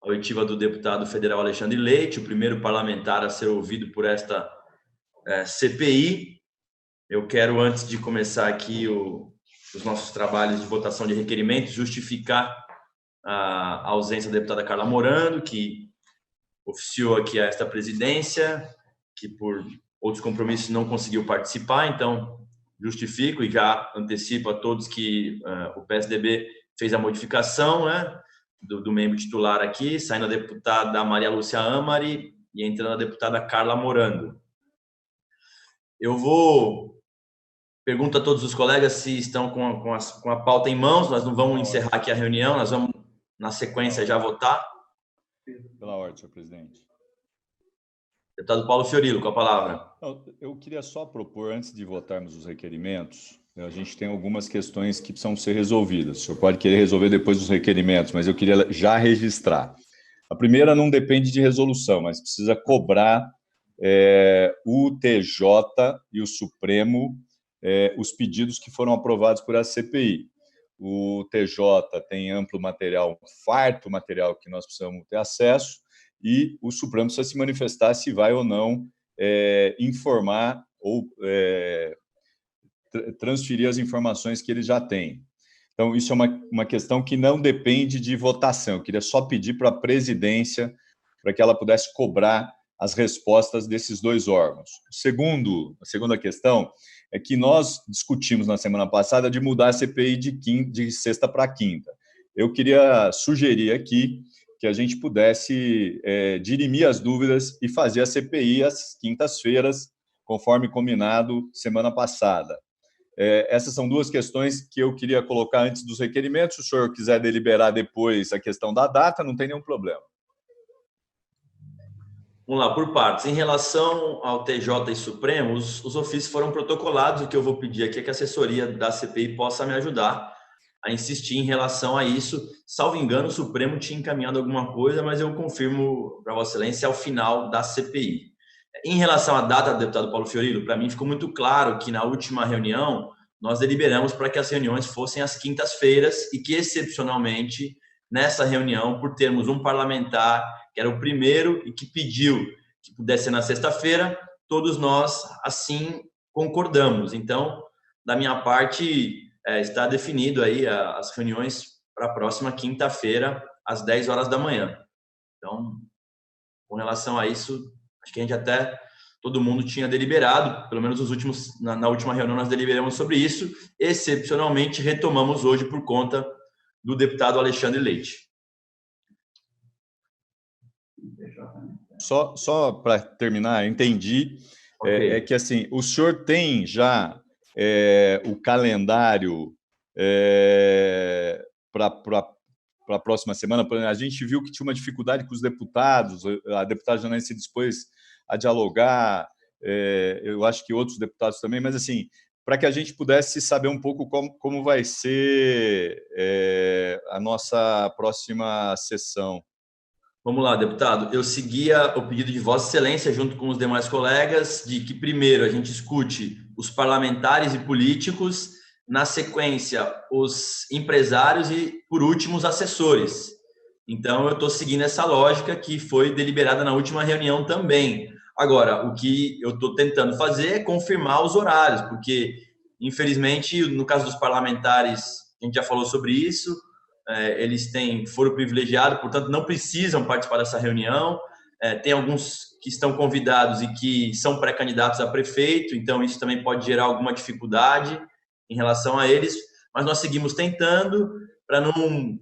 a oitiva do deputado federal Alexandre Leite, o primeiro parlamentar a ser ouvido por esta CPI. Eu quero, antes de começar aqui os nossos trabalhos de votação de requerimentos, justificar a ausência da deputada Carla Morando, que oficiou aqui a esta presidência, que por outros compromissos não conseguiu participar, então justifico e já antecipo a todos que o PSDB fez a modificação, né, do membro titular aqui, saindo a deputada Maria Lúcia Amari e entrando a deputada Carla Morando. Eu pergunto a todos os colegas se estão com a pauta em mãos. Nós não vamos encerrar aqui a reunião, nós vamos, na sequência, já votar. Pela ordem, senhor presidente. Deputado Paulo Fiorilo, com a palavra. Eu queria só propor, antes de votarmos os requerimentos, a gente tem algumas questões que precisam ser resolvidas. O senhor pode querer resolver depois dos requerimentos, mas eu queria já registrar. A primeira não depende de resolução, mas precisa cobrar o TJ e o Supremo os pedidos que foram aprovados por essa CPI. O TJ tem amplo material, um farto material que nós precisamos ter acesso, e o Supremo precisa se manifestar se vai ou não informar ou transferir as informações que eles já têm. Então, isso é uma questão que não depende de votação. Eu queria só pedir para a presidência para que ela pudesse cobrar as respostas desses dois órgãos. A segunda questão é que nós discutimos na semana passada de mudar a CPI de sexta para quinta. Eu queria sugerir aqui que a gente pudesse dirimir as dúvidas e fazer a CPI às quintas-feiras, conforme combinado semana passada. Essas são duas questões que eu queria colocar antes dos requerimentos. Se o senhor quiser deliberar depois a questão da data, não tem nenhum problema. Vamos lá, por partes. Em relação ao TJ e Supremo, os ofícios foram protocolados. O que eu vou pedir aqui é que a assessoria da CPI possa me ajudar a insistir em relação a isso. Salvo engano, o Supremo tinha encaminhado alguma coisa, mas eu confirmo para Vossa Excelência ao final da CPI. Em relação à data do deputado Paulo Fiorilo, para mim ficou muito claro que na última reunião nós deliberamos para que as reuniões fossem às quintas-feiras e que, excepcionalmente, nessa reunião, por termos um parlamentar que era o primeiro e que pediu que pudesse ser na sexta-feira, todos nós assim concordamos. Então, da minha parte, está definido aí as reuniões para a próxima quinta-feira, às 10 horas da manhã. Então, com relação a isso, acho que a gente até, todo mundo tinha deliberado, pelo menos na última reunião nós deliberamos sobre isso, excepcionalmente retomamos hoje por conta do deputado Alexandre Leite. Só para terminar, entendi, Okay. que assim, o senhor tem já o calendário para a próxima semana? A gente viu que tinha uma dificuldade com os deputados, a deputada Janaína se dispôs a dialogar, eu acho que outros deputados também, mas assim, para que a gente pudesse saber um pouco como vai ser a nossa próxima sessão. Vamos lá, deputado. Eu seguia o pedido de Vossa Excelência, junto com os demais colegas, de que primeiro a gente escute os parlamentares e políticos, na sequência os empresários e, por último, os assessores. Então, eu estou seguindo essa lógica que foi deliberada na última reunião também. Agora, o que eu estou tentando fazer é confirmar os horários, porque, infelizmente, no caso dos parlamentares, a gente já falou sobre isso, eles têm foro privilegiado, portanto, não precisam participar dessa reunião. Tem alguns que estão convidados e que são pré-candidatos a prefeito, então isso também pode gerar alguma dificuldade em relação a eles, mas nós seguimos tentando para não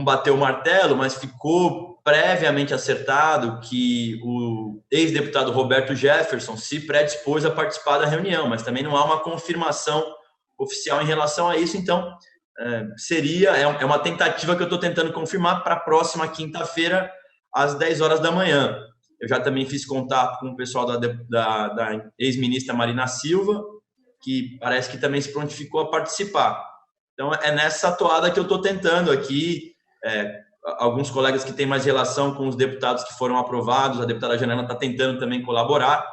bater o martelo, mas ficou previamente acertado que o ex-deputado Roberto Jefferson se predispôs a participar da reunião, mas também não há uma confirmação oficial em relação a isso, então é uma tentativa que eu estou tentando confirmar para a próxima quinta-feira, às 10 horas da manhã. Eu já também fiz contato com o pessoal da ex-ministra Marina Silva, que parece que também se prontificou a participar. Então, é nessa toada que eu estou tentando aqui. Alguns colegas que têm mais relação com os deputados que foram aprovados, a deputada Janela está tentando também colaborar,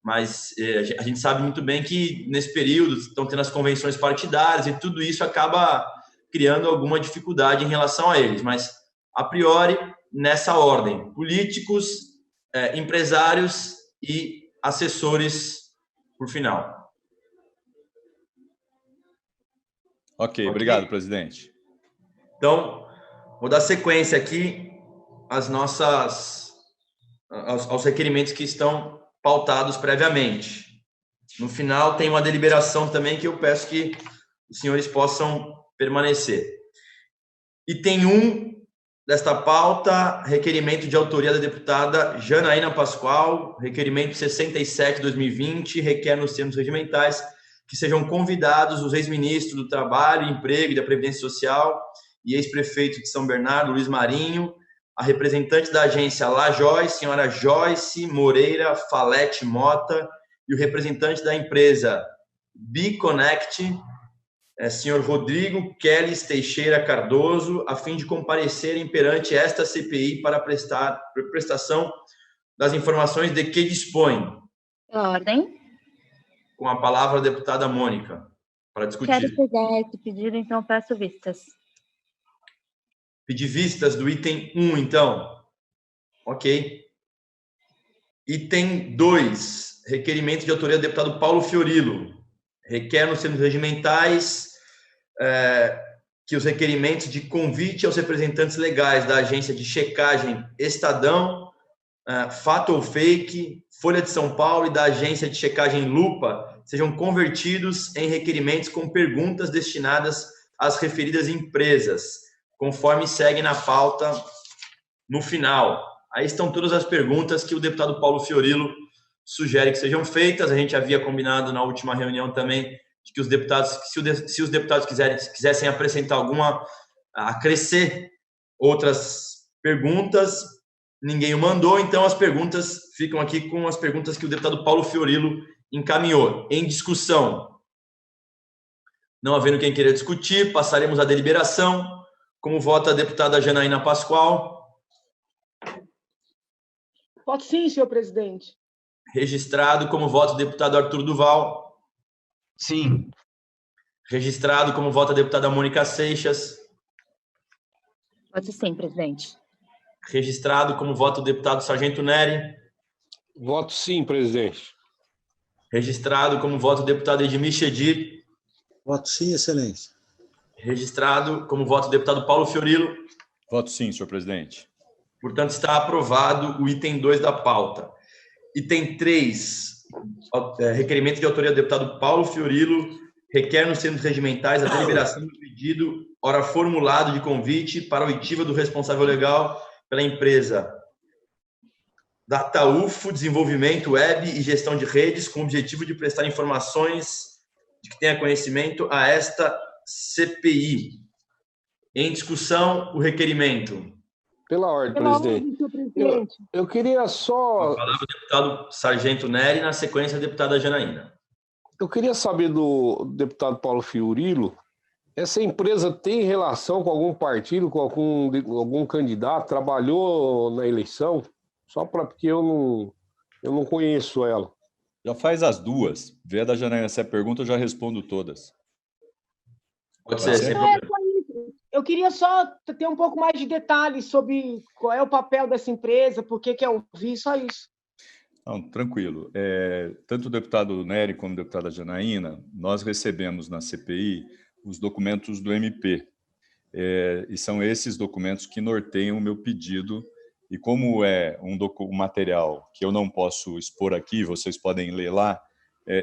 mas a gente sabe muito bem que nesse período estão tendo as convenções partidárias e tudo isso acaba criando alguma dificuldade em relação a eles, mas a priori nessa ordem: políticos, empresários e assessores por final. Ok, obrigado, presidente. Então, vou dar sequência aqui aos requerimentos que estão pautados previamente. No final, tem uma deliberação também que eu peço que os senhores possam permanecer. Item 1 desta pauta, requerimento de autoria da deputada Janaína Pascoal, requerimento 67/2020, requer nos termos regimentais que sejam convidados os ex-ministros do Trabalho, Emprego e da Previdência Social e ex-prefeito de São Bernardo, Luiz Marinho, a representante da agência La Joyce, senhora Joyce Moreira Falete Mota, e o representante da empresa Biconnect, senhor Rodrigo Kelly Teixeira Cardoso, a fim de comparecerem perante esta CPI para prestação das informações de que dispõe. Ordem. Com a palavra a deputada Mônica, para discutir. Quero pegar esse pedido, então peço vistas. Pedir vistas do item 1, então. Ok. Item 2, requerimento de autoria do deputado Paulo Fiorilo. Requer nos termos regimentais que os requerimentos de convite aos representantes legais da agência de checagem Estadão, Fato ou Fake, Folha de São Paulo e da agência de checagem Lupa sejam convertidos em requerimentos com perguntas destinadas às referidas empresas, conforme segue na pauta no final. Aí estão todas as perguntas que o deputado Paulo Fiorilo sugere que sejam feitas. A gente havia combinado na última reunião também de que os deputados, se os deputados quisessem apresentar acrescer outras perguntas, ninguém o mandou, então as perguntas ficam aqui com as perguntas que o deputado Paulo Fiorilo encaminhou. Em discussão, não havendo quem queira discutir, passaremos à deliberação. Como vota a deputada Janaína Pascoal? Voto sim, senhor presidente. Registrado. Como vota o deputado Arthur Duval? Sim. Registrado. Como vota a deputada Mônica Seixas? Voto sim, presidente. Registrado. Como vota o deputado Sargento Neri? Voto sim, presidente. Registrado. Como vota o deputado Edmir Chedid? Voto sim, excelência. Registrado. Como vota o deputado Paulo Fiorilo? Voto sim, senhor presidente. Portanto, está aprovado o item 2 da pauta. Item 3, requerimento de autoria do deputado Paulo Fiorilo, requer nos termos regimentais a deliberação do pedido, ora formulado de convite para a oitiva do responsável legal pela empresa Dataufo, desenvolvimento web e gestão de redes, com o objetivo de prestar informações de que tenha conhecimento a esta CPI. Em discussão, o requerimento. Pela ordem, presidente. Senhor presidente. Eu queria só... A palavra do deputado Sargento Neri, na sequência, a deputada Janaína. Eu queria saber do deputado Paulo Fiorilo, essa empresa tem relação com algum partido, com algum candidato, trabalhou na eleição? Só porque eu não conheço ela. Já faz as duas. Vê a da Janaína, se é pergunta, eu já respondo todas. Pode ser, sem Não, problema. eu queria só ter um pouco mais de detalhes sobre qual é o papel dessa empresa, por que é ouvir, só isso. Não, tranquilo. Tanto o deputado Nery como a deputada Janaína, nós recebemos na CPI os documentos do MP. E são esses documentos que norteiam o meu pedido. E como é um material que eu não posso expor aqui, vocês podem ler lá,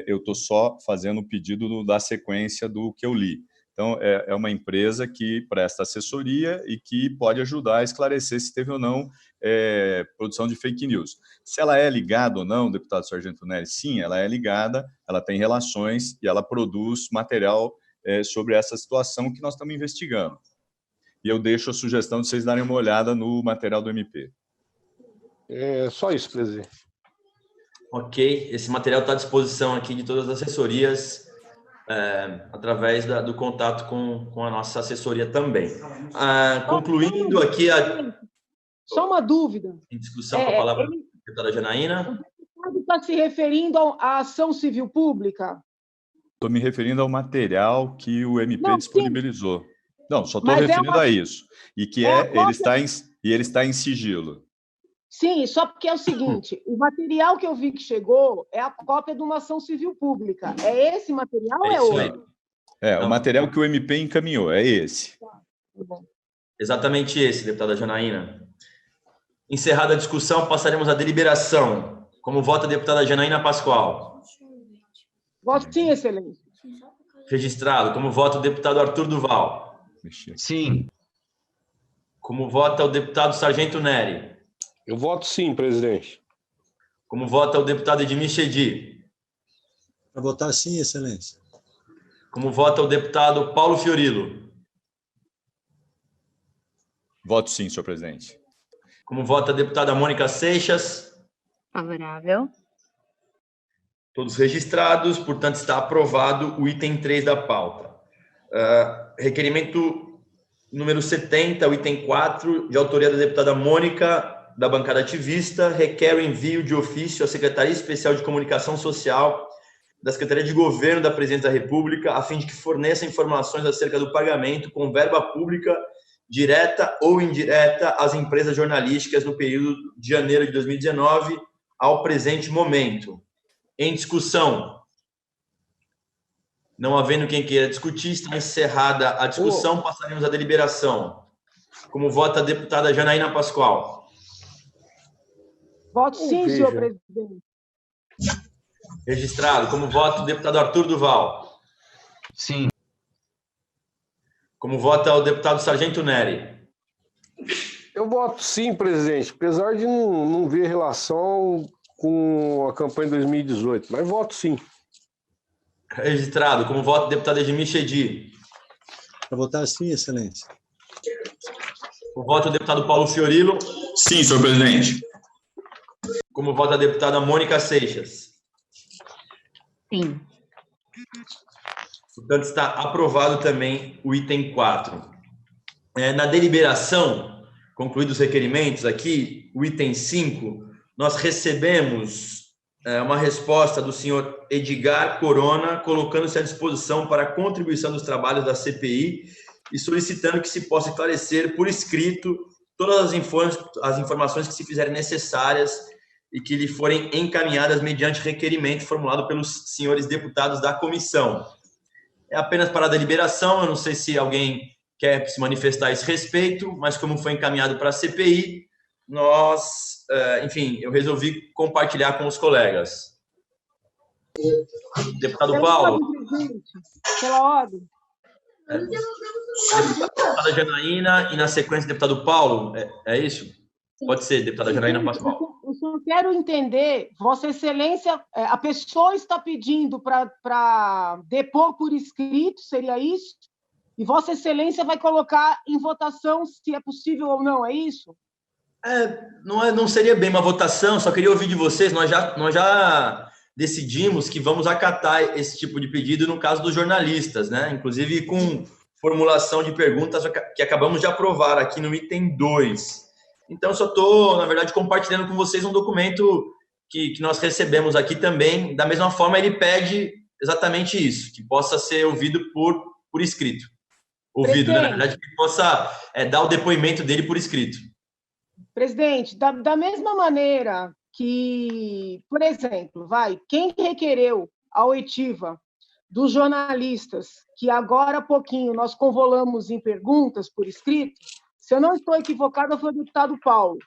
eu estou só fazendo o pedido da sequência do que eu li. Então, é uma empresa que presta assessoria e que pode ajudar a esclarecer se teve ou não produção de fake news. Se ela é ligada ou não, deputado Sargento Neri, sim, ela é ligada, ela tem relações e ela produz material sobre essa situação que nós estamos investigando. E eu deixo a sugestão de vocês darem uma olhada no material do MP. É só isso, presidente. Ok, esse material está à disposição aqui de todas as assessorias, através do contato com a nossa assessoria também. Concluindo aqui a... Só uma dúvida. Em discussão com a palavra da deputada Janaína. O deputado está se referindo à ação civil pública? Estou me referindo ao material que o MP disponibilizou. Sim. Não, só estou referindo a isso. E que ele está em sigilo. Sim, só porque é o seguinte, o material que eu vi que chegou é a cópia de uma ação civil pública. É esse material ou é outro? O material que o MP encaminhou, é esse. Tá bom. Exatamente esse, deputada Janaína. Encerrada a discussão, passaremos à deliberação. Como vota a deputada Janaína Pascoal? Voto sim, excelência. Registrado. Como vota o deputado Arthur Duval? Sim. Como vota o deputado Sargento Neri? Eu voto sim, presidente. Como vota o deputado Edmir Chedid? Para votar sim, excelência. Como vota o deputado Paulo Fiorilo? Voto sim, senhor presidente. Como vota a deputada Mônica Seixas? Favorável. Todos registrados, portanto, está aprovado o item 3 da pauta. Requerimento número 70, o item 4, de autoria da deputada Mônica, da bancada ativista, requer o envio de ofício à Secretaria Especial de Comunicação Social da Secretaria de Governo da Presidência da República, a fim de que forneça informações acerca do pagamento com verba pública direta ou indireta às empresas jornalísticas no período de janeiro de 2019 ao presente momento. Em discussão. Não havendo quem queira discutir, está encerrada a discussão, passaremos à deliberação. Como vota a deputada Janaína Pascoal? Voto sim, senhor presidente. Registrado. Como vota o deputado Arthur Duval? Sim. Como vota o deputado Sargento Neri? Eu voto sim, presidente, apesar de não ver relação com a campanha de 2018, mas voto sim. Registrado. Como vota o deputado Edmir Chedi? Para votar sim, excelência. Como vota o deputado Paulo Fiorilo? Sim, senhor presidente. Como vota a deputada Mônica Seixas? Sim. Portanto, está aprovado também o item 4. Na deliberação, concluídos os requerimentos aqui, o item 5, nós recebemos uma resposta do senhor Edgar Corona, colocando-se à disposição para a contribuição dos trabalhos da CPI e solicitando que se possa esclarecer por escrito todas as informações que se fizerem necessárias e que lhe forem encaminhadas mediante requerimento formulado pelos senhores deputados da comissão. É apenas para a deliberação, eu não sei se alguém quer se manifestar a esse respeito, mas como foi encaminhado para a CPI, nós, enfim, eu resolvi compartilhar com os colegas. Deputado Paulo. Pela ordem. Deputada Janaína e, na sequência, deputado Paulo, é isso? Pode ser, deputada Janaína Pascoal. Eu só quero entender, Vossa Excelência, a pessoa está pedindo para depor por escrito, seria isso? E Vossa Excelência vai colocar em votação se é possível ou não, é isso? Não seria bem uma votação, só queria ouvir de vocês, nós já decidimos que vamos acatar esse tipo de pedido no caso dos jornalistas, né? Inclusive com formulação de perguntas que acabamos de aprovar aqui no item 2. Então, só estou, na verdade, compartilhando com vocês um documento que nós recebemos aqui também. Da mesma forma, ele pede exatamente isso, que possa ser ouvido por escrito. Ouvido, né? Na verdade, que possa dar o depoimento dele por escrito. Presidente, da mesma maneira que, por exemplo, quem requereu a oitiva dos jornalistas, que agora há pouquinho nós convolamos em perguntas por escrito, se eu não estou equivocada, foi o deputado Paulo.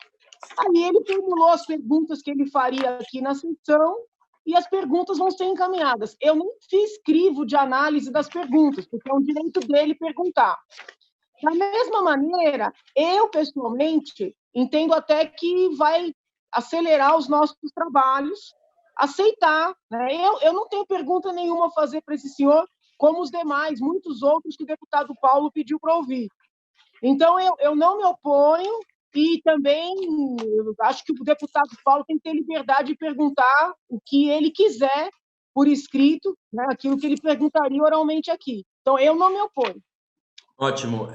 Aí ele formulou as perguntas que ele faria aqui na sessão e as perguntas vão ser encaminhadas. Eu não fiz crivo de análise das perguntas, porque é um direito dele perguntar. Da mesma maneira, eu, pessoalmente, entendo até que vai acelerar os nossos trabalhos, aceitar. Né? Eu não tenho pergunta nenhuma a fazer para esse senhor, como os demais, muitos outros que o deputado Paulo pediu para ouvir. Então, eu não me oponho e também acho que o deputado Paulo tem que ter liberdade de perguntar o que ele quiser por escrito, né, aquilo que ele perguntaria oralmente aqui. Então, eu não me oponho. Ótimo.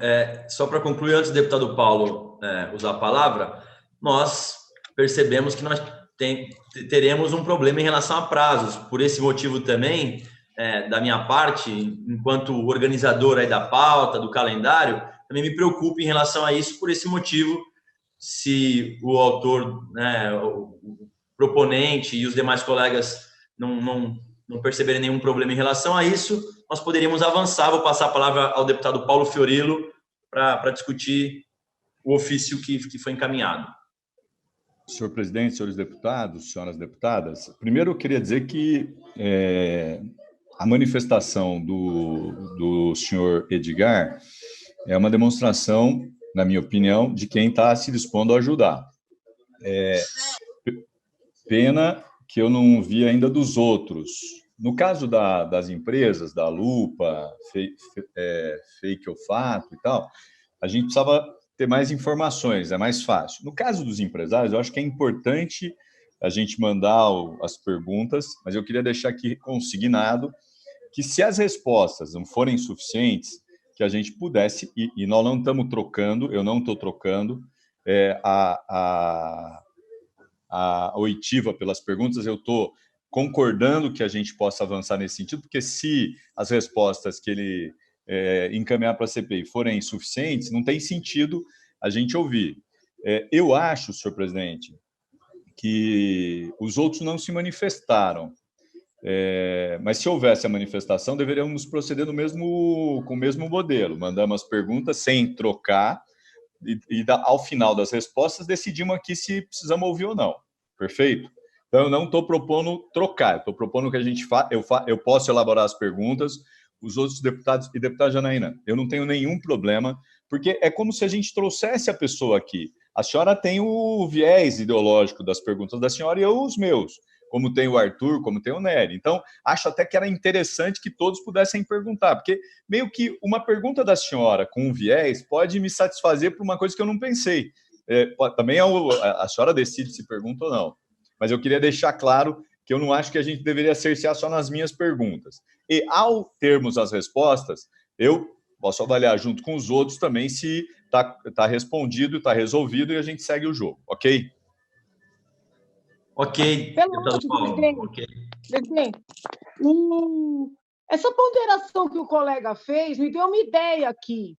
Só para concluir, antes do deputado Paulo usar a palavra, nós percebemos que nós teremos um problema em relação a prazos. Por esse motivo também, da minha parte, enquanto organizador aí da pauta, do calendário, também me preocupo em relação a isso. Por esse motivo, se o autor, né, o proponente e os demais colegas não perceberem nenhum problema em relação a isso, nós poderíamos avançar. Vou passar a palavra ao deputado Paulo Fiorilo para discutir o ofício que foi encaminhado. Senhor presidente, senhores deputados, senhoras deputadas, primeiro eu queria dizer que a manifestação do senhor Edgar é uma demonstração, na minha opinião, de quem está se dispondo a ajudar. Pena que eu não vi ainda dos outros. No caso das empresas, da Lupa, Fake ou Fato e tal, a gente precisava ter mais informações, é mais fácil. No caso dos empresários, eu acho que é importante a gente mandar as perguntas, mas eu queria deixar aqui consignado que se as respostas não forem suficientes, que a gente pudesse, e nós não estamos trocando, eu não estou trocando a oitiva pelas perguntas, eu estou concordando que a gente possa avançar nesse sentido, porque se as respostas que ele encaminhar para a CPI forem insuficientes, não tem sentido a gente ouvir. Eu acho, senhor presidente, que os outros não se manifestaram. Mas se houvesse a manifestação, deveríamos proceder com o mesmo modelo. Mandamos as perguntas sem trocar e ao final das respostas decidimos aqui se precisamos ouvir ou não. Perfeito? Então, eu não estou propondo trocar, estou propondo que a gente eu possa elaborar as perguntas, os outros deputados e deputada Janaína, eu não tenho nenhum problema, porque é como se a gente trouxesse a pessoa aqui. A senhora tem o viés ideológico das perguntas da senhora e eu os meus, como tem o Arthur, como tem o Nery. Então, acho até que era interessante que todos pudessem perguntar, porque meio que uma pergunta da senhora com um viés pode me satisfazer por uma coisa que eu não pensei. Também a senhora decide se pergunta ou não. Mas eu queria deixar claro que eu não acho que a gente deveria cercear só nas minhas perguntas. E, ao termos as respostas, eu posso avaliar junto com os outros também se está respondido, está resolvido e a gente segue o jogo, ok? Ok, deputado Paulo. Presidente, essa ponderação que o colega fez me deu uma ideia aqui.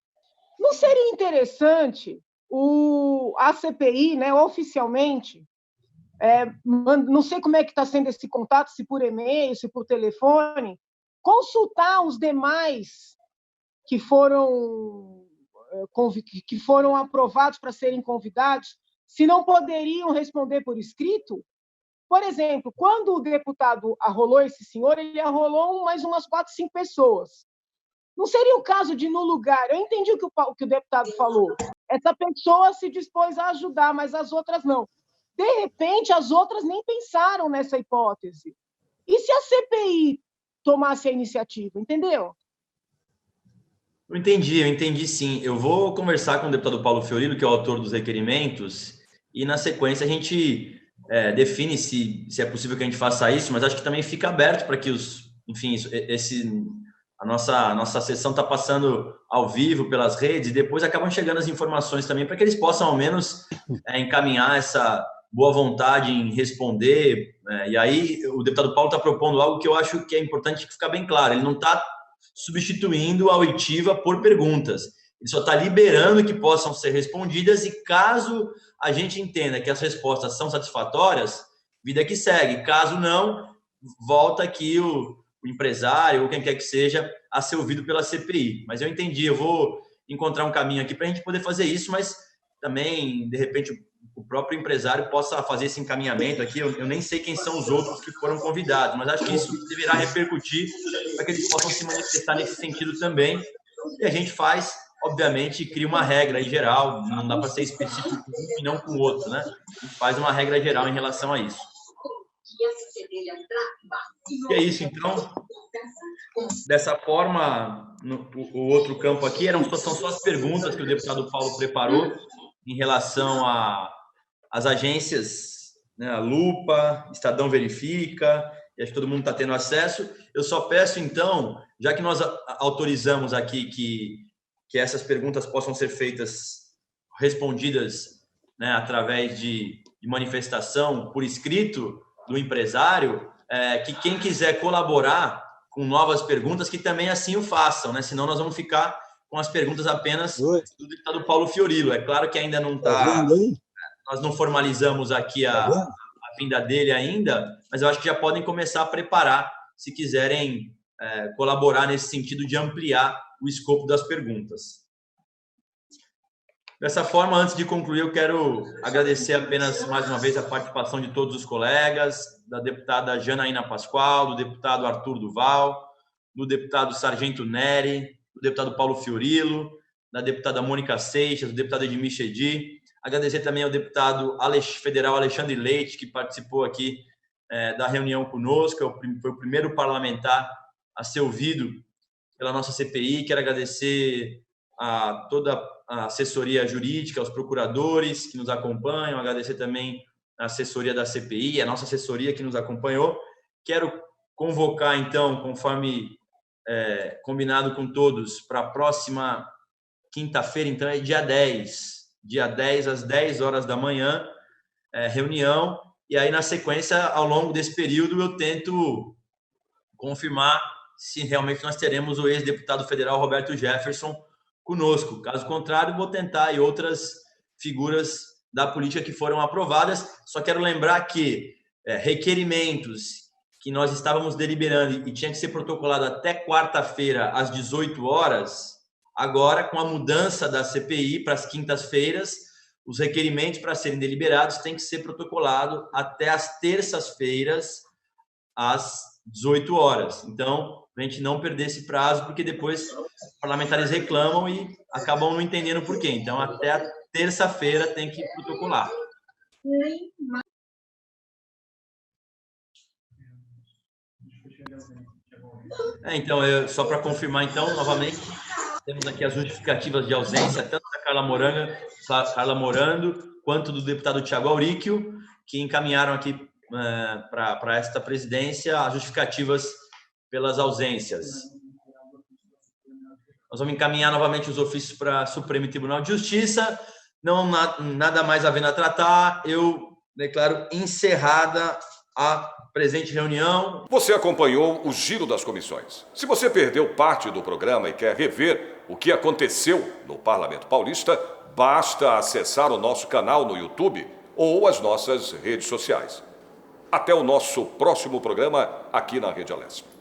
Não seria interessante a CPI, né, oficialmente, não sei como é que está sendo esse contato, se por e-mail, se por telefone, consultar os demais que foram aprovados para serem convidados, se não poderiam responder por escrito? Por exemplo, quando o deputado arrolou esse senhor, ele arrolou mais umas 4, 5 pessoas. Não seria o caso de, no lugar... Eu entendi o que o deputado falou. Essa pessoa se dispôs a ajudar, mas as outras não. De repente, as outras nem pensaram nessa hipótese. E se a CPI tomasse a iniciativa, entendeu? Eu entendi sim. Eu vou conversar com o deputado Paulo Fiorilo, que é o autor dos requerimentos, e na sequência a gente define se é possível que a gente faça isso, mas acho que também fica aberto para que a nossa sessão está passando ao vivo pelas redes e depois acabam chegando as informações também para que eles possam ao menos encaminhar essa boa vontade em responder. E aí o deputado Paulo está propondo algo que eu acho que é importante ficar bem claro. Ele não está substituindo a oitiva por perguntas. Ele só está liberando que possam ser respondidas e caso a gente entenda que as respostas são satisfatórias, vida que segue. Caso não, volta aqui o empresário ou quem quer que seja a ser ouvido pela CPI. Mas eu entendi, eu vou encontrar um caminho aqui para a gente poder fazer isso, mas também, de repente, o próprio empresário possa fazer esse encaminhamento aqui. Eu nem sei quem são os outros que foram convidados, mas acho que isso deverá repercutir para que eles possam se manifestar nesse sentido também. E a gente faz, obviamente, cria uma regra em geral, não dá para ser específico com um e não com o outro, né? A gente faz uma regra geral em relação a isso. E é isso, então. Dessa forma, o outro campo aqui são só as perguntas que o deputado Paulo preparou em relação às agências, né, a Lupa, Estadão Verifica, e acho que todo mundo está tendo acesso. Eu só peço, então, já que nós autorizamos aqui que essas perguntas possam ser respondidas, né, através de manifestação por escrito do empresário, que quem quiser colaborar com novas perguntas, que também assim o façam, né? Senão nós vamos ficar com as perguntas apenas do deputado Paulo Fiorilo. É claro que ainda não está... Nós não formalizamos aqui a vinda dele ainda, mas eu acho que já podem começar a preparar, se quiserem colaborar nesse sentido de ampliar o escopo das perguntas. Dessa forma, antes de concluir, eu quero agradecer apenas mais uma vez a participação de todos os colegas, da deputada Janaína Pascoal, do deputado Arthur Duval, do deputado Sargento Nery, do deputado Paulo Fiorilo, da deputada Mônica Seixas, do deputado Edmir Chedi. Agradecer também ao deputado federal Alexandre Leite, que participou aqui da reunião conosco, foi o primeiro parlamentar a ser ouvido pela nossa CPI. Quero agradecer a toda a assessoria jurídica, aos procuradores que nos acompanham, agradecer também a assessoria da CPI, a nossa assessoria que nos acompanhou. Quero convocar, então, conforme combinado com todos, para a próxima quinta-feira, então é dia 10 às 10 horas da manhã, reunião, e aí na sequência, ao longo desse período, eu tento confirmar se realmente nós teremos o ex-deputado federal Roberto Jefferson conosco. Caso contrário, vou tentar aí outras figuras da política que foram aprovadas. Só quero lembrar que requerimentos que nós estávamos deliberando e tinha que ser protocolado até quarta-feira às 18 horas, agora, com a mudança da CPI para as quintas-feiras, os requerimentos para serem deliberados têm que ser protocolados até as terças-feiras às 18 horas. Então, a gente não perder esse prazo, porque depois os parlamentares reclamam e acabam não entendendo por quê. Então, até a terça-feira tem que protocolar. Então, só para confirmar, então, novamente, temos aqui as justificativas de ausência, tanto da Carla Morando, quanto do deputado Thiago Auríquio, que encaminharam aqui para esta presidência as justificativas pelas ausências. Nós vamos encaminhar novamente os ofícios para o Supremo Tribunal de Justiça. Não nada mais havendo a tratar, eu declaro encerrada a presente reunião. Você acompanhou o Giro das Comissões. Se você perdeu parte do programa e quer rever o que aconteceu no Parlamento Paulista, basta acessar o nosso canal no YouTube ou as nossas redes sociais. Até o nosso próximo programa aqui na Rede Alesp.